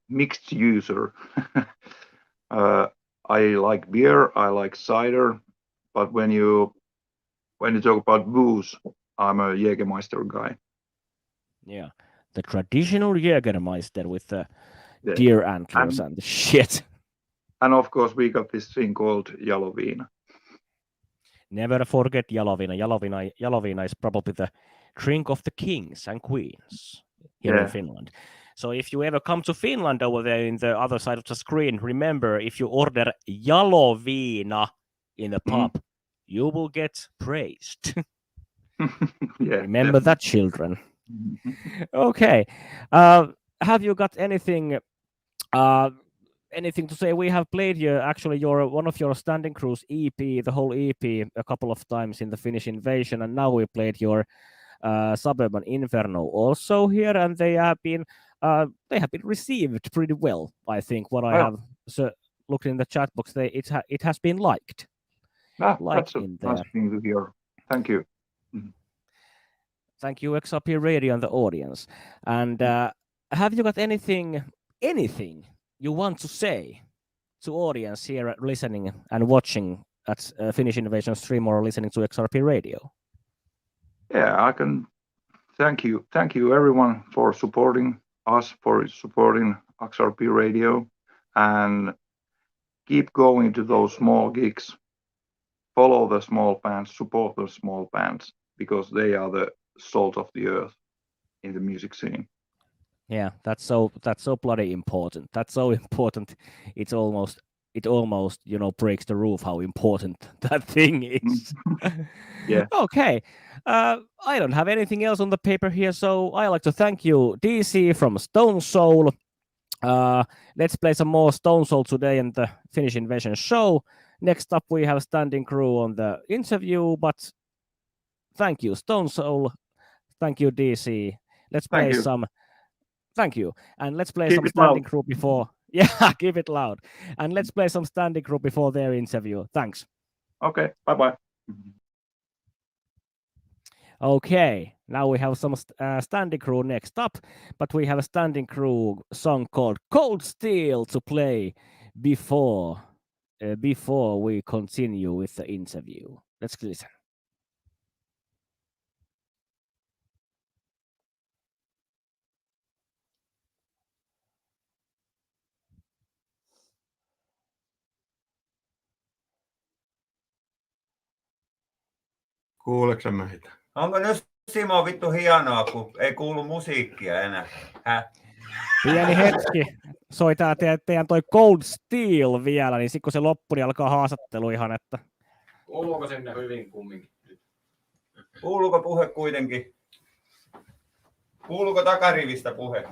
mixed user. uh, I like beer, I like cider, but when you talk about booze, I'm a Jägermeister guy. Yeah, the traditional Jägermeister with the Yeah, deer antlers and and the shit. and of course we got this thing called Jalovina. Never forget Jalovina. Jalovina is probably the drink of the kings and queens here in Yeah, Finland. So if you ever come to Finland over there in the other side of the screen, remember if you order Jalovina in the mm. pub, you will get praised. Yeah, Remember definitely. that, children. Mhm. Okay. Uh, have you got uh, anything to say? We have played actually your one of your Standing Cruise EP, the whole EP, a couple of times in the Finnish Invasion, and now we played your Suburban Inferno also here, and they have been received pretty well. I think what I Well, have looked in the chat box, it has been liked that's a in nice there. thing to hear. Thank you. Mhm. Thank you, XRP Radio and the audience. And have you got anything you want to say to audience here listening and watching at Finnish Invasion stream or listening to XRP Radio? Yeah, I can thank you everyone for supporting us, for supporting XRP Radio, and keep going to those small gigs, follow the small bands, support the small bands, because they are the salt of the earth in the music scene. Yeah, that's so bloody important. That's so important. It almost breaks the roof how important that thing is. Yeah. Okay. I don't have anything else on the paper here, so I like to thank you, DC from Stone Soul. Let's play some more Stone Soul today in the Finnish Invasion show. Next up, we have Standing Crew on the interview, but thank you, Stone Soul. Thank you, DC. Let's play some. Thank you. And let's play some Standing Crew before. Yeah, keep it loud. And let's play some Standing Crew before their interview. Thanks. Okay, bye-bye. Okay, now we have some Standing Crew next up, but we have a Standing Crew song called Cold Steel to play before we continue with the interview. Let's listen. Kuuleeko meitä? Onko nyt Simo vittu hienoa, kun ei kuulu musiikkia enää? Pieni hetki. Soi tää teidän toi Cold Steel vielä, niin sit kun se loppui, niin alkaa haastattelu ihan, että... Kuuluuko sinne hyvin kumminkin? Kuuluuko puhe kuitenkin? Kuuluuko takarivistä puhe?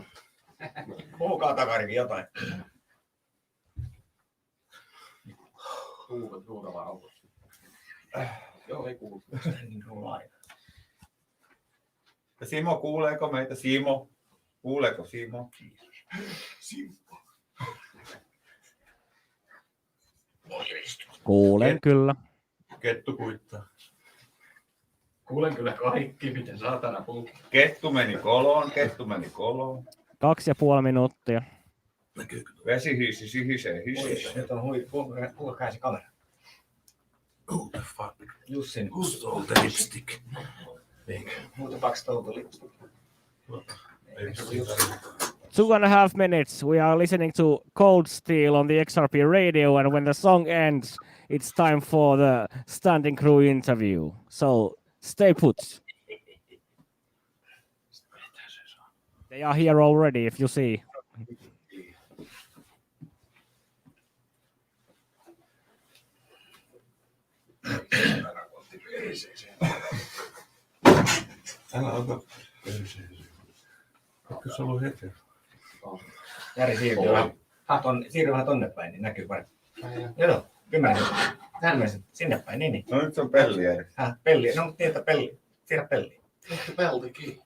Puhukaa takarivi jotain. Kuuluuko tuurava auto? Joo, ei kuulu. Simo, kuuleeko meitä? Simo? Kuuleeko Simo? Kuulen kyllä. Kettu kuittaa. Kuulen kyllä kaikki, miten saatana puhuu. Kettu meni koloon, kettu meni koloon. 2,5 minuuttia. Vesi hissi, sihisee, hissi. Nyt on huokaa se kamera. Who the fuck? Jussin. Who stole the lipstick? Who the fuck stole the lipstick? 2.5 minutes. We are listening to Cold Steel on the XRP radio, and when the song ends, it's time for the Standing Crew interview. So stay put. They are here already, if you see. Älä ota perseeseen. Eikö se ollut hetero? Jari siirtyy vähän tonne päin, niin näkyy paremmin. Joo, 10 sinne päin, niin. No nyt se on pelliä. Pelli, no tietä pelli. Siirrä pelliä. Tehty peltikin.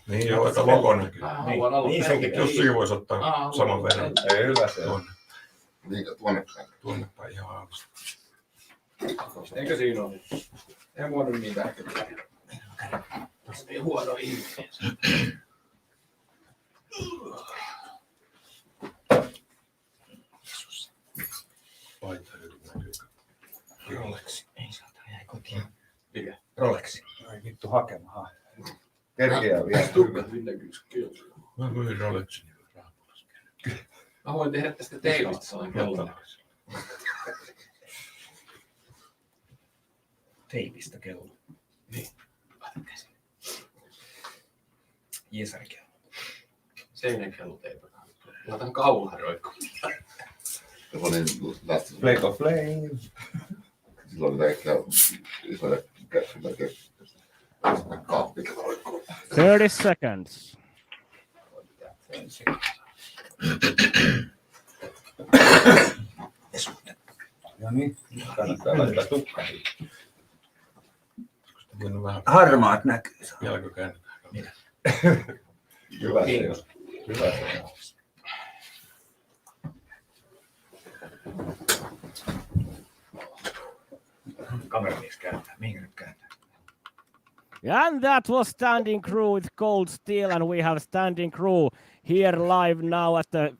Niin joo, aika logo näkyy. Niin sekin. Jussi voisi ottaa saman verran. Ei hyvä se on. Tuonne päin. Tuonne päin ihan alusta. Eikö siinä ole? Ei mua nyt niin tärkeää. Tässä ei huono ihminen. Paita näkyy. Rolexi. Ei saatana, jäi kotiin. Mikä? Rolexi. Ai vittu hakemaan. Kerkiää vielä. Tukkat näkyykö kyllä? Mä myin Rolexin raapulassa. Mä voin tehdä tästä teivistä sellainen kellon. Teipistä kello. Niin. Laitan käsin. Jesari kello. Seinen kello teipataan. Laitan kaulaa roikkuun. Flake of flame. Silloin ehkä isoja käsimäkin. 30 seconds. No niin, kannattaa laittaa tukkaan. Harmaat näkyy. Jalko käännetään. Hyvä se on. Hyvä se on. Kameramies kääntää. Mihinkä nyt kääntää? And that was Standing Crew with Cold Steel, and we have Standing Crew here live now at the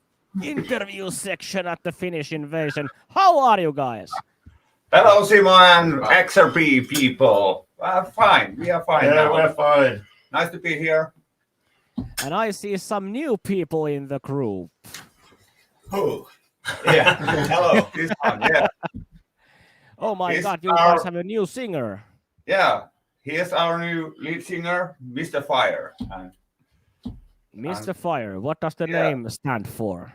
interview section at the Finnish Invasion. How are you guys? Hello, Simo and XRP people. Fine, we are fine now. we're fine. Nice to be here. And I see some new people in the group. Who? Yeah. Hello. This one, yeah. Oh my He's God, you our- guys have a new singer. Yeah. Here's our new lead singer, Mr. Fire. And Mr. Fire, what does the Yeah. name stand for?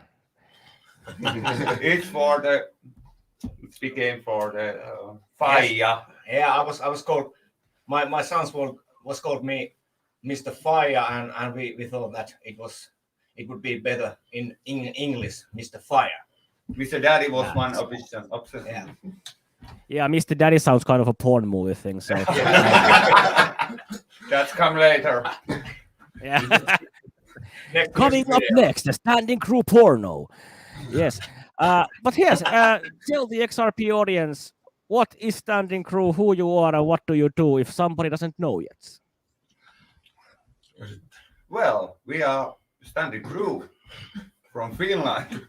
it's for the. It became for the fire. Yeah, I was called. My sons was called me Mr. Fire, and we thought that it would be better in English, Mr. Fire. Mr. Daddy was Nice. one obsession. Yeah. Yeah, Mr. Daddy sounds kind of a porn movie thing. So That's come later. yeah. Next Coming music up video. next, the Standing Crew porno. Yes, but yes, tell the XRP audience what is Standing Crew, who you are, and what do you do if somebody doesn't know yet. Well, we are Standing Crew from Finland,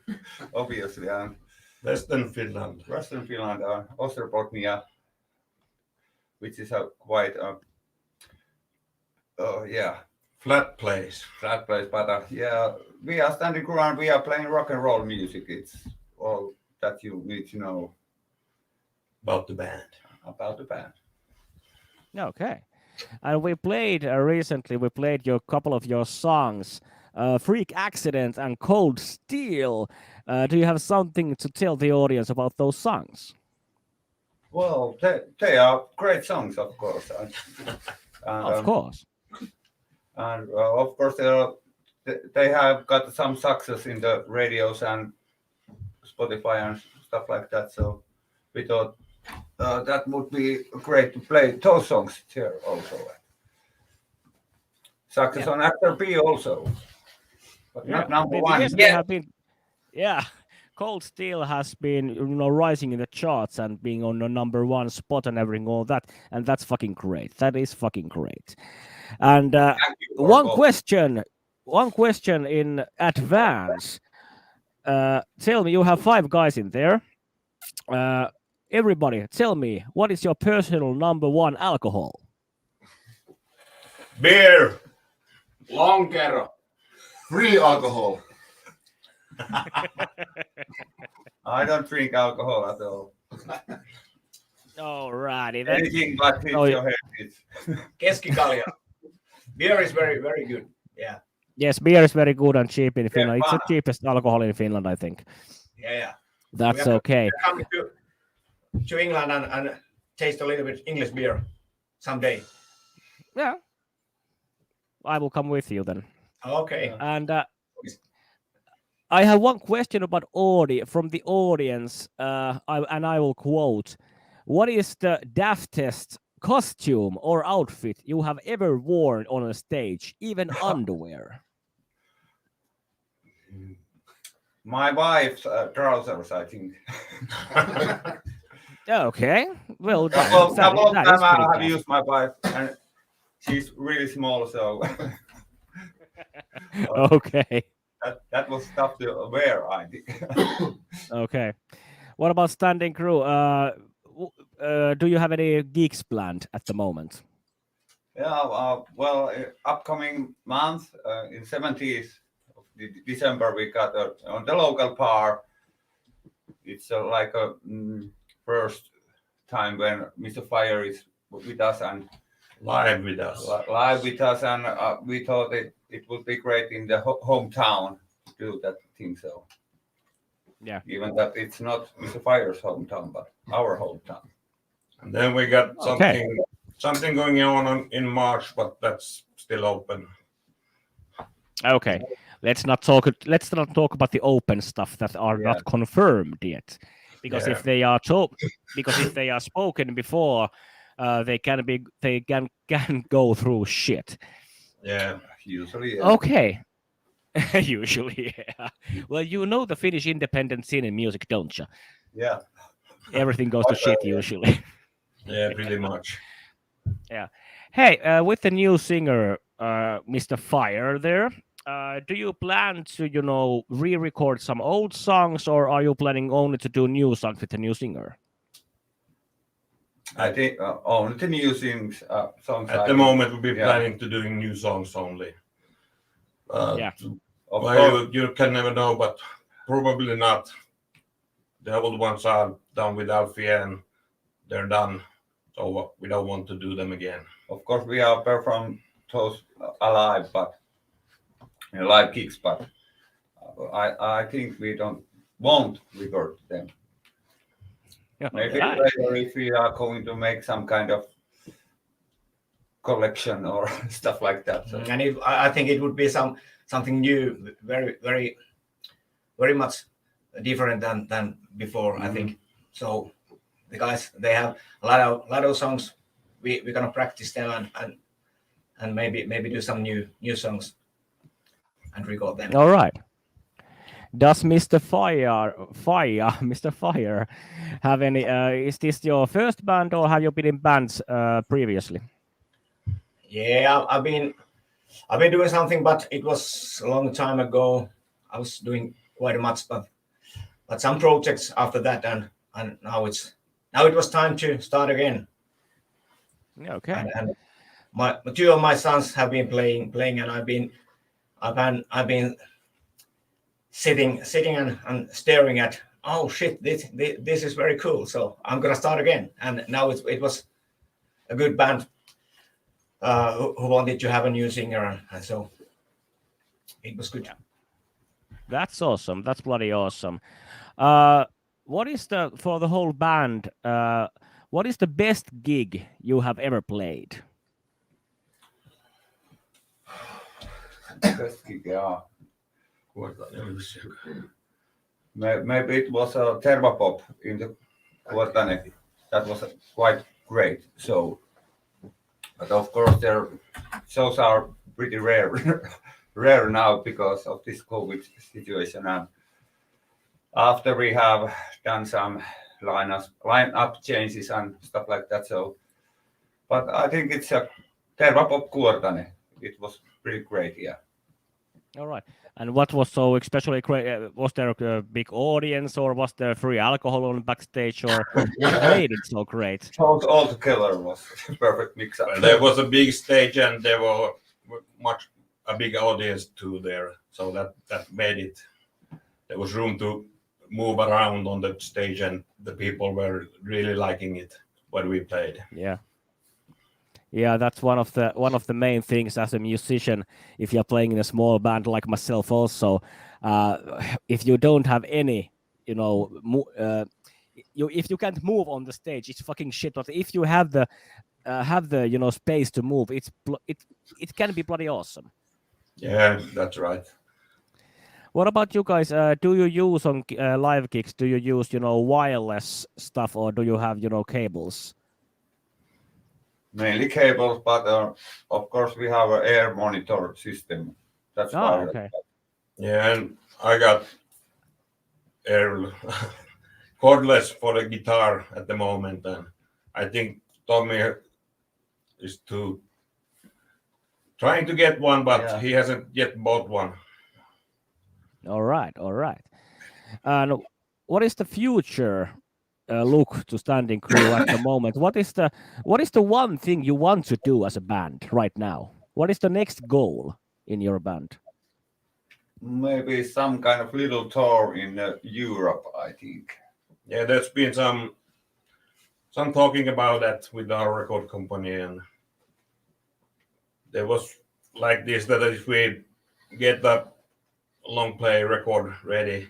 obviously, and Western Finland. Western Finland, Osterbothnia, which is a quite, Flat place. flat place. But yeah, we are Standing Crew and we are playing rock and roll music. It's all that you need to know About the band. about the band. Okay, and we played recently. We played your couple of your songs, "Freak Accident" and "Cold Steel." Do you have something to tell the audience about those songs? Well, they are great songs, of course. And, Of course. And of course, they have got some success in the radios and Spotify and stuff like that. So we thought that would be great to play those songs here also. Success on Actor B also, but not number one Yes, they yet. have been. Yeah, Cold Steel has been rising in the charts and being on the number one spot and everything, all that, and that's fucking great. That is fucking great. And Thank you for one both. question in advance. Tell me, you have 5 guys in there. Everybody, tell me, what is your personal number 1 alcohol? Beer. Lonkero. Free alcohol. I don't drink alcohol at all. Alrighty then. Anything but hit Oh, your head. It's Keskikalja. Beer is very, very good. Yeah. Yes, beer is very good and cheap in Finland. It's the fun. cheapest alcohol in Finland, I think. Yeah. That's Yeah. okay. Come to England and taste a little bit English beer someday. Yeah. I will come with you then. Okay. And I have one question about from the audience, I will quote: "What is the daftest costume or outfit you have ever worn on a stage, even underwear?" my wife's trousers, I think. Okay, well done. Couple of That times is I pretty have daft. used my wife, and she's really small, so Okay, that was tough to wear, I think. okay. What about Standing Crew? Do you have any gigs planned at the moment? Yeah, well, upcoming month, in 17th of December, we got on the local bar. It's like a first time when Mr. Fire is with us and Live with us. live with us, and we thought it would be great in the hometown to do that thing. So, Yeah. even that it's not Mr. Fire's hometown, but our hometown. And then we got Okay. something going on in March, but that's still open. Okay, let's not talk about the open stuff that are not confirmed yet, because Yeah. if they are spoken before, they can go through shit. Yeah. Usually, yeah. Okay, usually, yeah. Well, you know the Finnish independent scene in music, don't you? Yeah. Everything goes to shit usually. Yeah, pretty much. Hey, with the new singer, Mr. Fire, there. Do you plan to, re-record some old songs, or are you planning only to do new songs with the new singer? I think only the new songs. At I the think. moment, we'll be Yeah. planning to doing new songs only. Yeah. Of Well, course. you can never know, but probably not The old ones are done with Alfie and they're done. So we don't want to do them again. Of course, we are perform those alive, but live gigs, but I think we won't record them. Maybe Right. later if we are going to make some kind of collection or stuff like that. So. And I think it would be something new, very much different than before. I think so. The guys, they have a lot of songs. We're gonna practice them and maybe do some new songs and record them. All right. Does Mr. Mr. Fire, have any? Is this your first band, or have you been in bands previously? Yeah, I've been doing something, but it was a long time ago. I was doing quite much, but some projects after that, and now it was time to start again. Okay. And two of my sons have been playing, and I've been sitting and staring at. Oh shit! This is very cool. So I'm gonna start again. And now it was a good band who wanted to have a new singer, and so it was good. That's awesome. That's bloody awesome. What is for the whole band? What is the best gig you have ever played? Best gig, yeah. Maybe it was a Zerpathon in the Kuortane. That was quite great. So, but of course, their shows are pretty rare, rare now because of this COVID situation. And after we have done some line-up changes and stuff like that. So, but I think it's a Zerpathon Kuortane. It was pretty great, yeah. All right. And what was so especially great? Was there a big audience, or was there free alcohol on backstage, or what made it so great? All together was a perfect mix-up. Well, there was a big stage and there were a big audience too there, so that made it. There was room to move around on the stage, and the people were really liking it when we played. Yeah, that's one of the main things as a musician. If you're playing in a small band like myself, also, if you don't have any, if you can't move on the stage, it's fucking shit. But if you have the space to move, it can be bloody awesome. Yeah, that's right. What about you guys? Do you use on live gigs? Do you use wireless stuff, or do you have cables? Mainly cables, but of course we have an air monitor system. That's why. Okay. Yeah, and I got air cordless for the guitar at the moment, and I think Tommy is trying to get one, but he hasn't yet bought one. All right. And what is the future look to Standing Crew at the moment? What is the one thing you want to do as a band right now? What is the next goal in your band? Maybe some kind of little tour in Europe, I think. Yeah, there's been some talking about that with our record company, and there was like this, that if we get the long play record ready,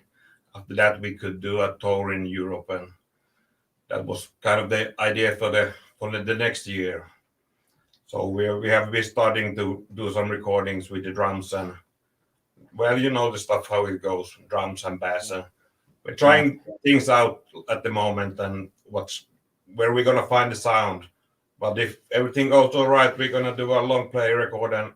after that we could do a tour in Europe, and that was kind of the idea for the next year. So we have been starting to do some recordings with the drums, and the stuff how it goes, drums and bass. We're trying things out at the moment, and where we're gonna find the sound. But if everything goes all right, we're gonna do a long play record, and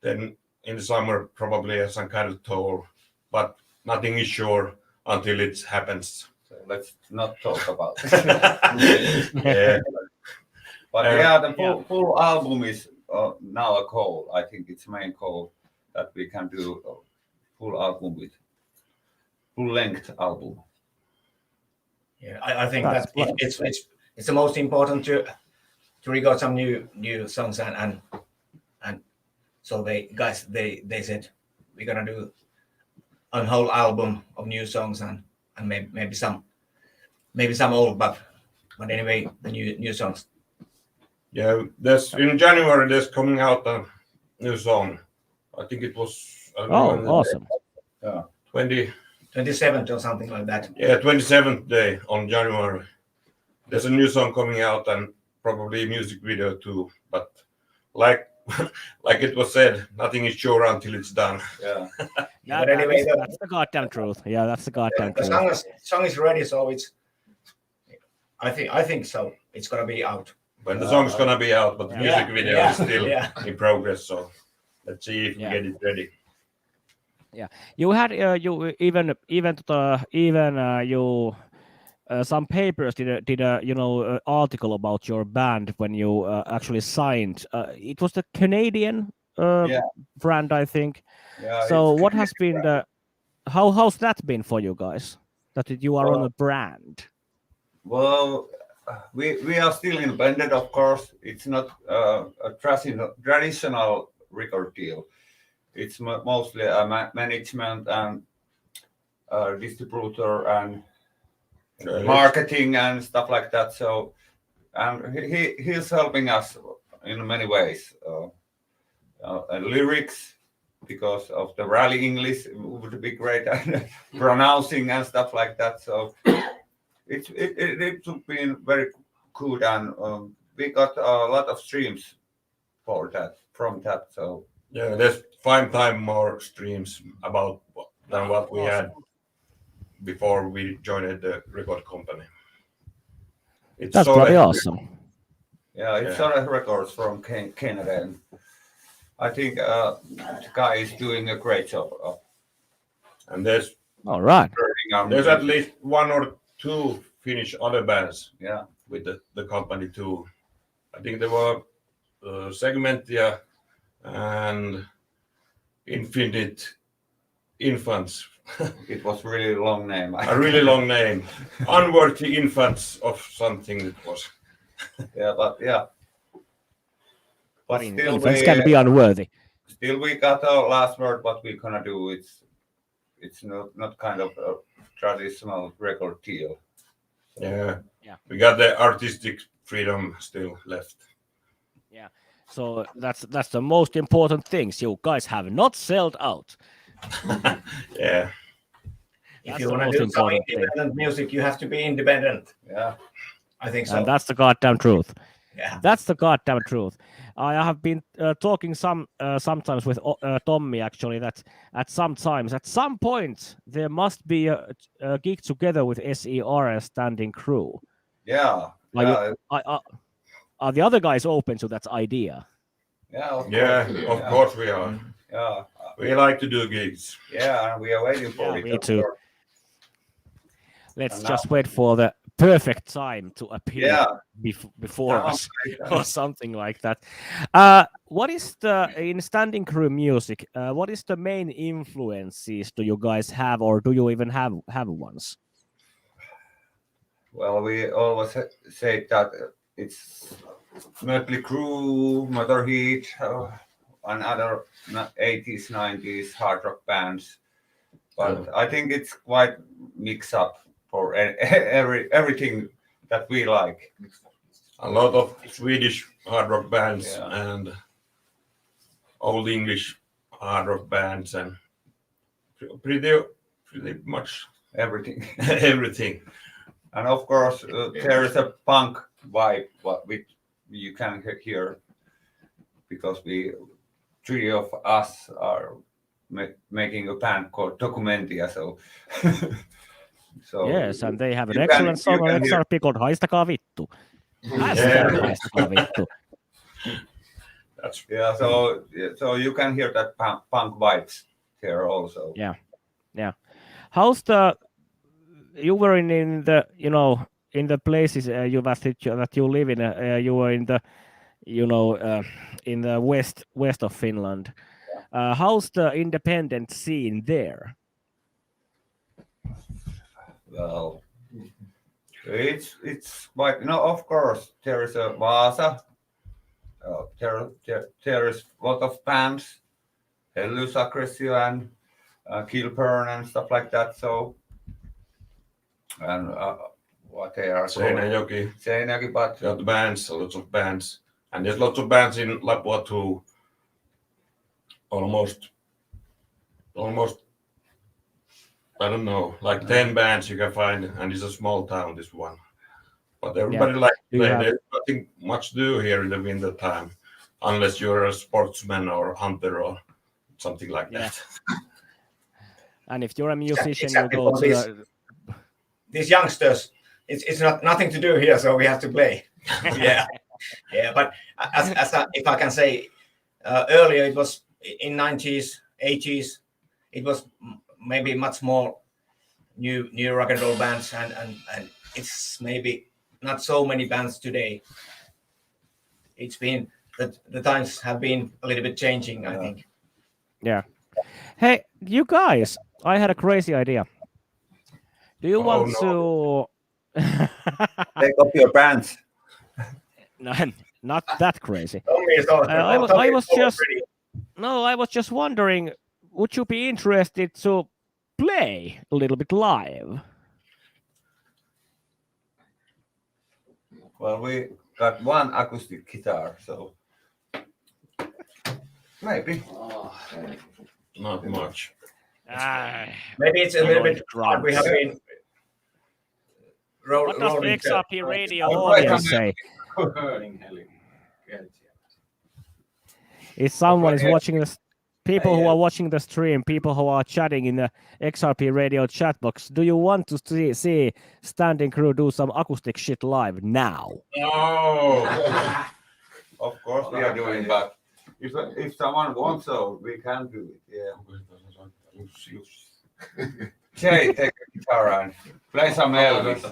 then in the summer probably some kind of tour. But nothing is sure until it happens. So let's not talk about it. Yeah. But the full album is now a goal. I think it's main goal that we can do a full album with full length album. Yeah, I think that it's the most important to record some new songs, and so they said we're gonna do a whole album of new songs, and and maybe some old, but anyway, the new songs. Yeah, there's in January there's coming out a new song. I think it was awesome. 27th or something like that. 27th day on January. There's a new song coming out and probably a music video too. But like like it was said, nothing is sure until it's done. Yeah. Yeah, But anyway, that's the goddamn truth. Yeah, that's the goddamn The truth. song is ready, so it's. I think so. It's gonna be out. When the song's gonna be out, but the music video is still in progress. So let's see if we get it ready. You had you some papers did a article about your band when you actually signed. It was the Canadian brand, I think. Yeah. So it's what has been how's that been for you guys? That you are on a brand. Well, we are still independent, of course. It's not a traditional record deal. It's mostly a management and distributor and marketing and stuff like that. So, and he's helping us in many ways. Lyrics, because of the rally English, would be great at pronouncing and stuff like that. So it's been very good, and we got a lot of streams from that. So yeah, there's 5 times more streams than what we had before we joined the record company. That's pretty awesome. Yeah, it's Sonic Records from Canada, and I think the guy is doing a great job. And there's All right. There's at least 1 or 2 Finnish other bands with the company too. I think there were Segmentia and Infinite Infants. It was really long name. A really long name. Unworthy Infants of something it was. But still Infants can be unworthy. Still we got our last word. What we're gonna do, it's not kind of a traditional record deal. Yeah. We got the artistic freedom still left. Yeah. So that's the most important things. You guys have not sold out. Yeah. If you want to do some independent music, you have to be independent. Yeah. I think so. And that's the goddamn truth. Yeah. That's the goddamn truth. I have been talking sometimes with Tommy actually that at some point there must be a gig together with SER and Standing Crew. Yeah. Are the other guys open to that idea? Yeah. Of course we are. Yeah. We like to do gigs. Yeah, and we are waiting for it. Me too. Let's just wait for the perfect time to appear before us or something like that. What is in Standing Crew music? What is the main influences do you guys have, or do you even have ones? Well, we always say that it's Mötley Crüe, Motorhead, and other 80s, 90s hard rock bands. But I think it's quite mix up for everything that we like. A lot of Swedish hard rock bands and old English hard rock bands and pretty much everything. Everything. And of course, there is a punk vibe what you can hear because 3 of us are making a band called Documentia. So yes, and they have an excellent song on XRP called Haistakaa Vittu. Haistakaa Vittu. So you can hear that punk vibes here also. Yeah. How's you were in the in the places that you live in? You were in the in the west of Finland. How's the independent scene there? Well, it's quite of course there is a Vaasa. There is a lot of bands, Hellus, Aggressio, and Kilburn and stuff like that. So and what they are called. Seinäjoki. Seinäjoki, but Got bands, lots of bands, and there's lots of bands in Lapua too. Almost. I don't know, like 10 bands you can find, and it's a small town. This one, but everybody likes to play. There's nothing much to do here in the winter time, unless you're a sportsman or hunter or something like that. And if you're a musician, Exactly you go for to these youngsters. It's nothing to do here, so we have to play. yeah. But if I can say, earlier it was in 90s, 80s. It was maybe much more new rock and roll bands, and it's maybe not so many bands today. It's been the times have been a little bit changing, I think. Yeah. Hey, you guys, I had a crazy idea. Do you want to take up your pants? No, not that crazy. I was just wondering, would you be interested to play a little bit live? Well, we got one acoustic guitar, so maybe. Not much. Maybe it's a little bit hard. We have been what does the XRP radio audience say? If someone is watching this, people who are watching the stream, people who are chatting in the XRP radio chat box, do you want to see Standing Crew do some acoustic shit live now? No. Of course we are doing, but if someone wants so, we can do it. Yeah. Jay, take a guitar and play some Elvis.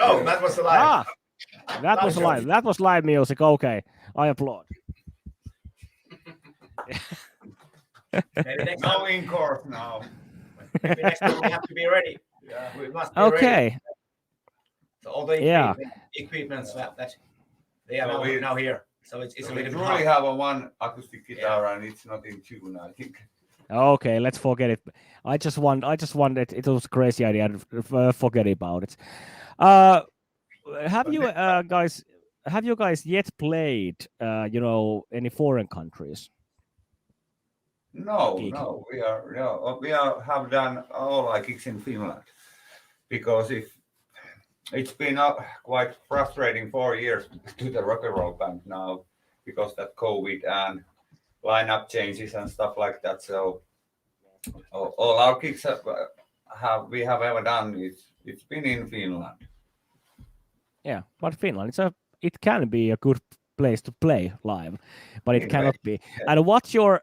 Oh, that was live. That was live. That was live music. Okay, I applaud. No in court now. Maybe next time we have to be ready. Yeah, we must be okay. Ready. So all the equipments that they are now here. So it's a little bit hard. We have a one acoustic guitar and it's not in tune, I think. Okay, let's forget it. I just wanted it was a crazy idea. Forget about it. Have you guys yet played any foreign countries? No, we have done all our gigs in Finland because it's been quite frustrating 4 years to the rock and roll band now because that COVID and lineup changes and stuff like that. So all our gigs we have ever done it's been in Finland. Yeah, but Finland it can be a good place to play live, but it cannot be. Yeah. And what's your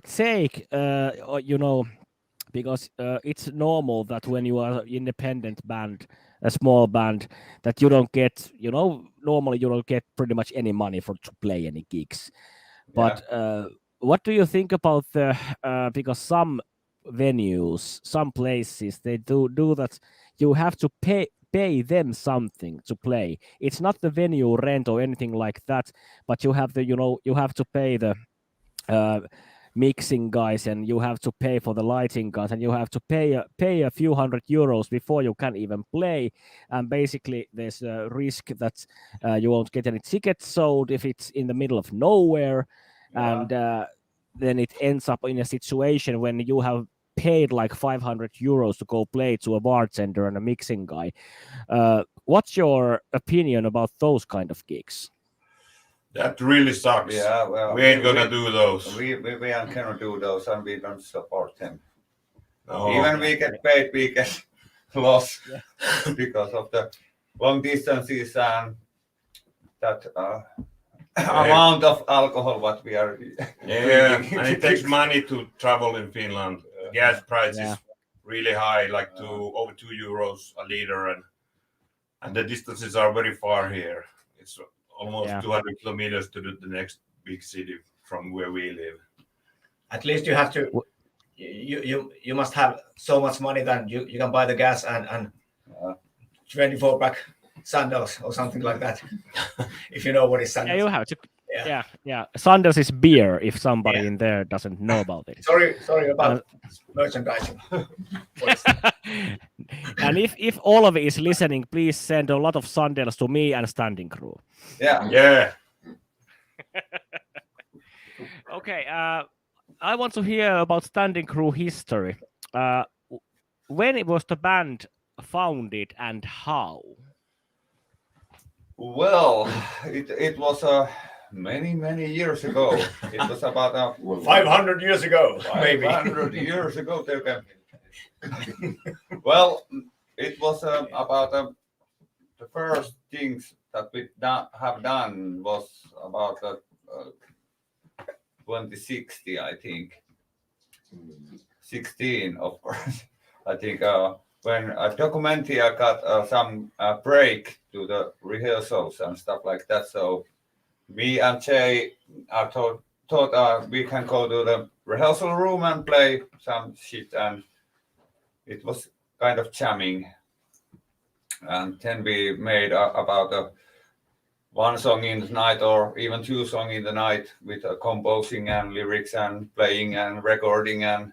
take? Because it's normal that when you are an independent band, a small band, that you don't get, normally you don't get pretty much any money to play any gigs. But what do you think about because some venues, some places, they do that you have to pay them something to play. It's not the venue rent or anything like that, but you have you have to pay the mixing guys, and you have to pay for the lighting guys, and you have to pay a few €100 before you can even play. And basically, there's a risk that you won't get any tickets sold if it's in the middle of nowhere, and then it ends up in a situation when you have paid like €500 to go play to a bartender and a mixing guy. What's your opinion about those kind of gigs? That really sucks. Yeah, well, we ain't gonna do those. We cannot do those, and we don't support them. No. Even we get paid, we get lost because of the long distances and that amount of alcohol what we are. Yeah, and it takes money to travel in Finland. Gas price is really high, like over €2 a liter, and the distances are very far here. It's almost 200 kilometers to the next big city from where we live. At least you have to. You must have so much money that you can buy the gas and 24-pack sandals or something like that. If you know what is sandals. Yeah, you have to. Yeah. Sanders is beer if somebody Yeah. in there doesn't know about it. Sorry about merchandising. And if all of it is listening, please send a lot of Sanders to me and Standing Crew. Yeah. Yeah. Okay, I want to hear about Standing Crew history. When it was the band founded and how? Well, it was many years ago. It was about 500 years ago, maybe. 500 years ago. Well, it was about the first things that we have done was about 2060, I think. 16, of course. I think when Documentia got some break to the rehearsals and stuff like that. So me and Jay thought we can go to the rehearsal room and play some shit, and it was kind of jamming. And then we made about one song in the night or even two songs in the night with composing and lyrics and playing and recording, and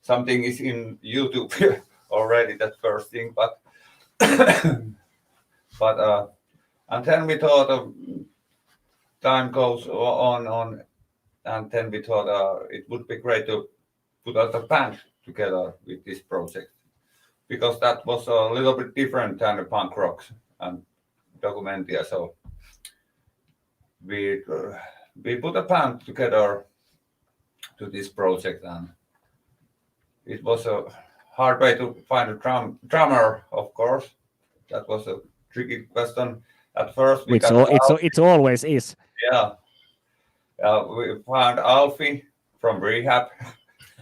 something is in YouTube already, that first thing, but and then we thought time goes on, and then we thought it would be great to put out a band together with this project, because that was a little bit different than the punk rock and Documentia. So we put a band together to this project, and it was a hard way to find a drummer, of course. That was a tricky question at first. It always is. Yeah. We found Alfie from Rehab,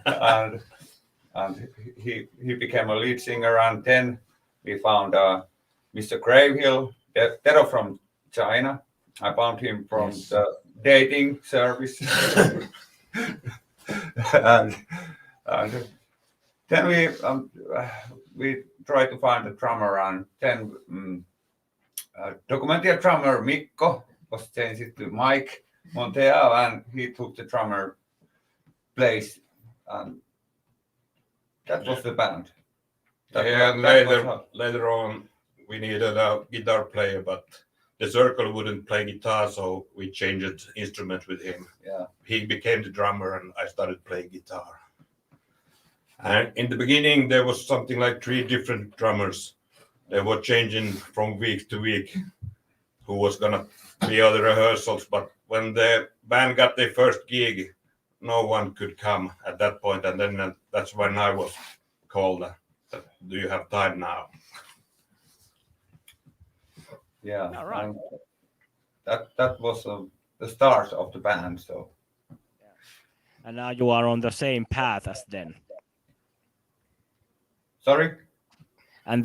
and he became a lead singer. And then we found Mr. Gravehill, Tero from China. I found him from the dating service. and then we tried to find a drummer, and then Documentia drummer Mikko was changed to Mike Monteal, and he took the drummer place, and that was the band. And later on, we needed a guitar player, but the Circle wouldn't play guitar, so we changed instrument with him. Yeah. He became the drummer, and I started playing guitar. And in the beginning, there was something like 3 different drummers. They were changing from week to week who was gonna be on the rehearsals. But when the band got their first gig, no one could come at that point. And then that's when I was called. Do you have time now? Yeah. All right. And that was the start of the band. So. And now you are on the same path as then. Sorry. And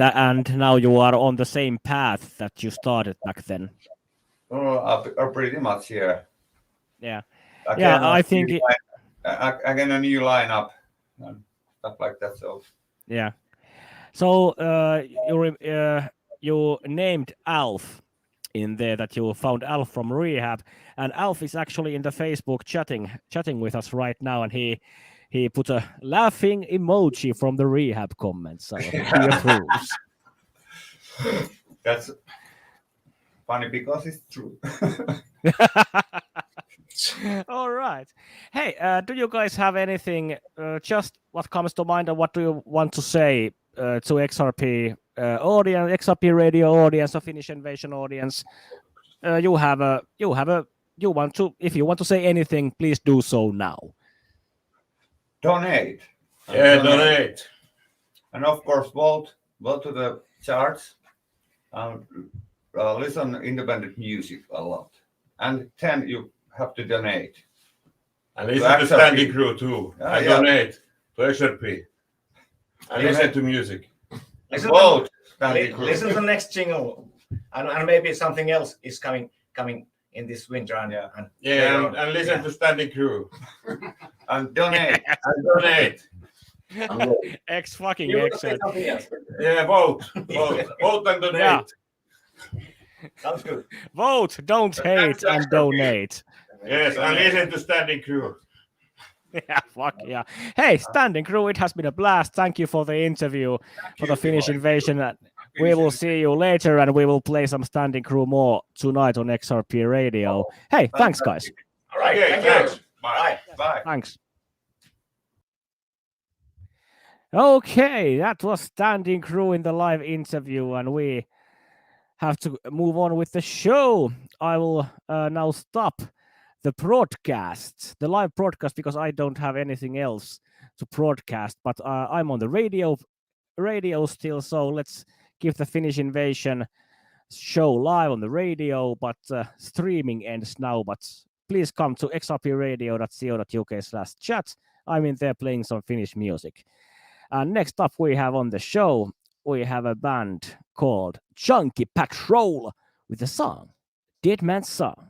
now you are on the same path that you started back then. Are pretty much here. Yeah. I think again a new lineup and stuff like that. So yeah. So you named Alf in there, that you found Alf from Rehab, and Alf is actually in the Facebook chatting with us right now, and he put a laughing emoji from the Rehab comments, so he approves. That's funny because it's true. All right. Hey, do you guys have anything, just what comes to mind, or what do you want to say to XRP audience, XRP radio audience, or Finnish Invasion audience? If you want to say anything, please do so now. Donate. Yeah, donate. And of course, vote to the charts and listen independent music a lot. And then you have to donate. And listen to Standing Crew too. And donate to XRP. And listen to music. Vote. Listen to the next jingle, and maybe something else is coming in this winter. And listen to Standing Crew. And donate. And donate. X fucking You X. say something else. Yeah, vote and donate. Yeah. Sounds good. Vote, don't hate, and donate. Yes, and listen to Standing Crew. Yeah, fuck yeah. Hey, Standing Crew, it has been a blast. Thank you for the interview, for the Finnish Invasion. We will see you later, and we will play some Standing Crew more tonight on XRP Radio. Hey, thanks, guys. All right. Okay, Thank you. thanks. Bye. Bye. Thanks. Okay, that was Standing Crew in the live interview, and we have to move on with the show. I will now stop the broadcast, the live broadcast, because I don't have anything else to broadcast, but I'm on the radio still, so let's give the Finnish Invasion show live on the radio, but streaming ends now. But please come to xrpradio.co.uk/chat. I'm in there playing some Finnish music. And next up we have on the show, we have a band called Chunky Patrol with the song Dead Man's Song.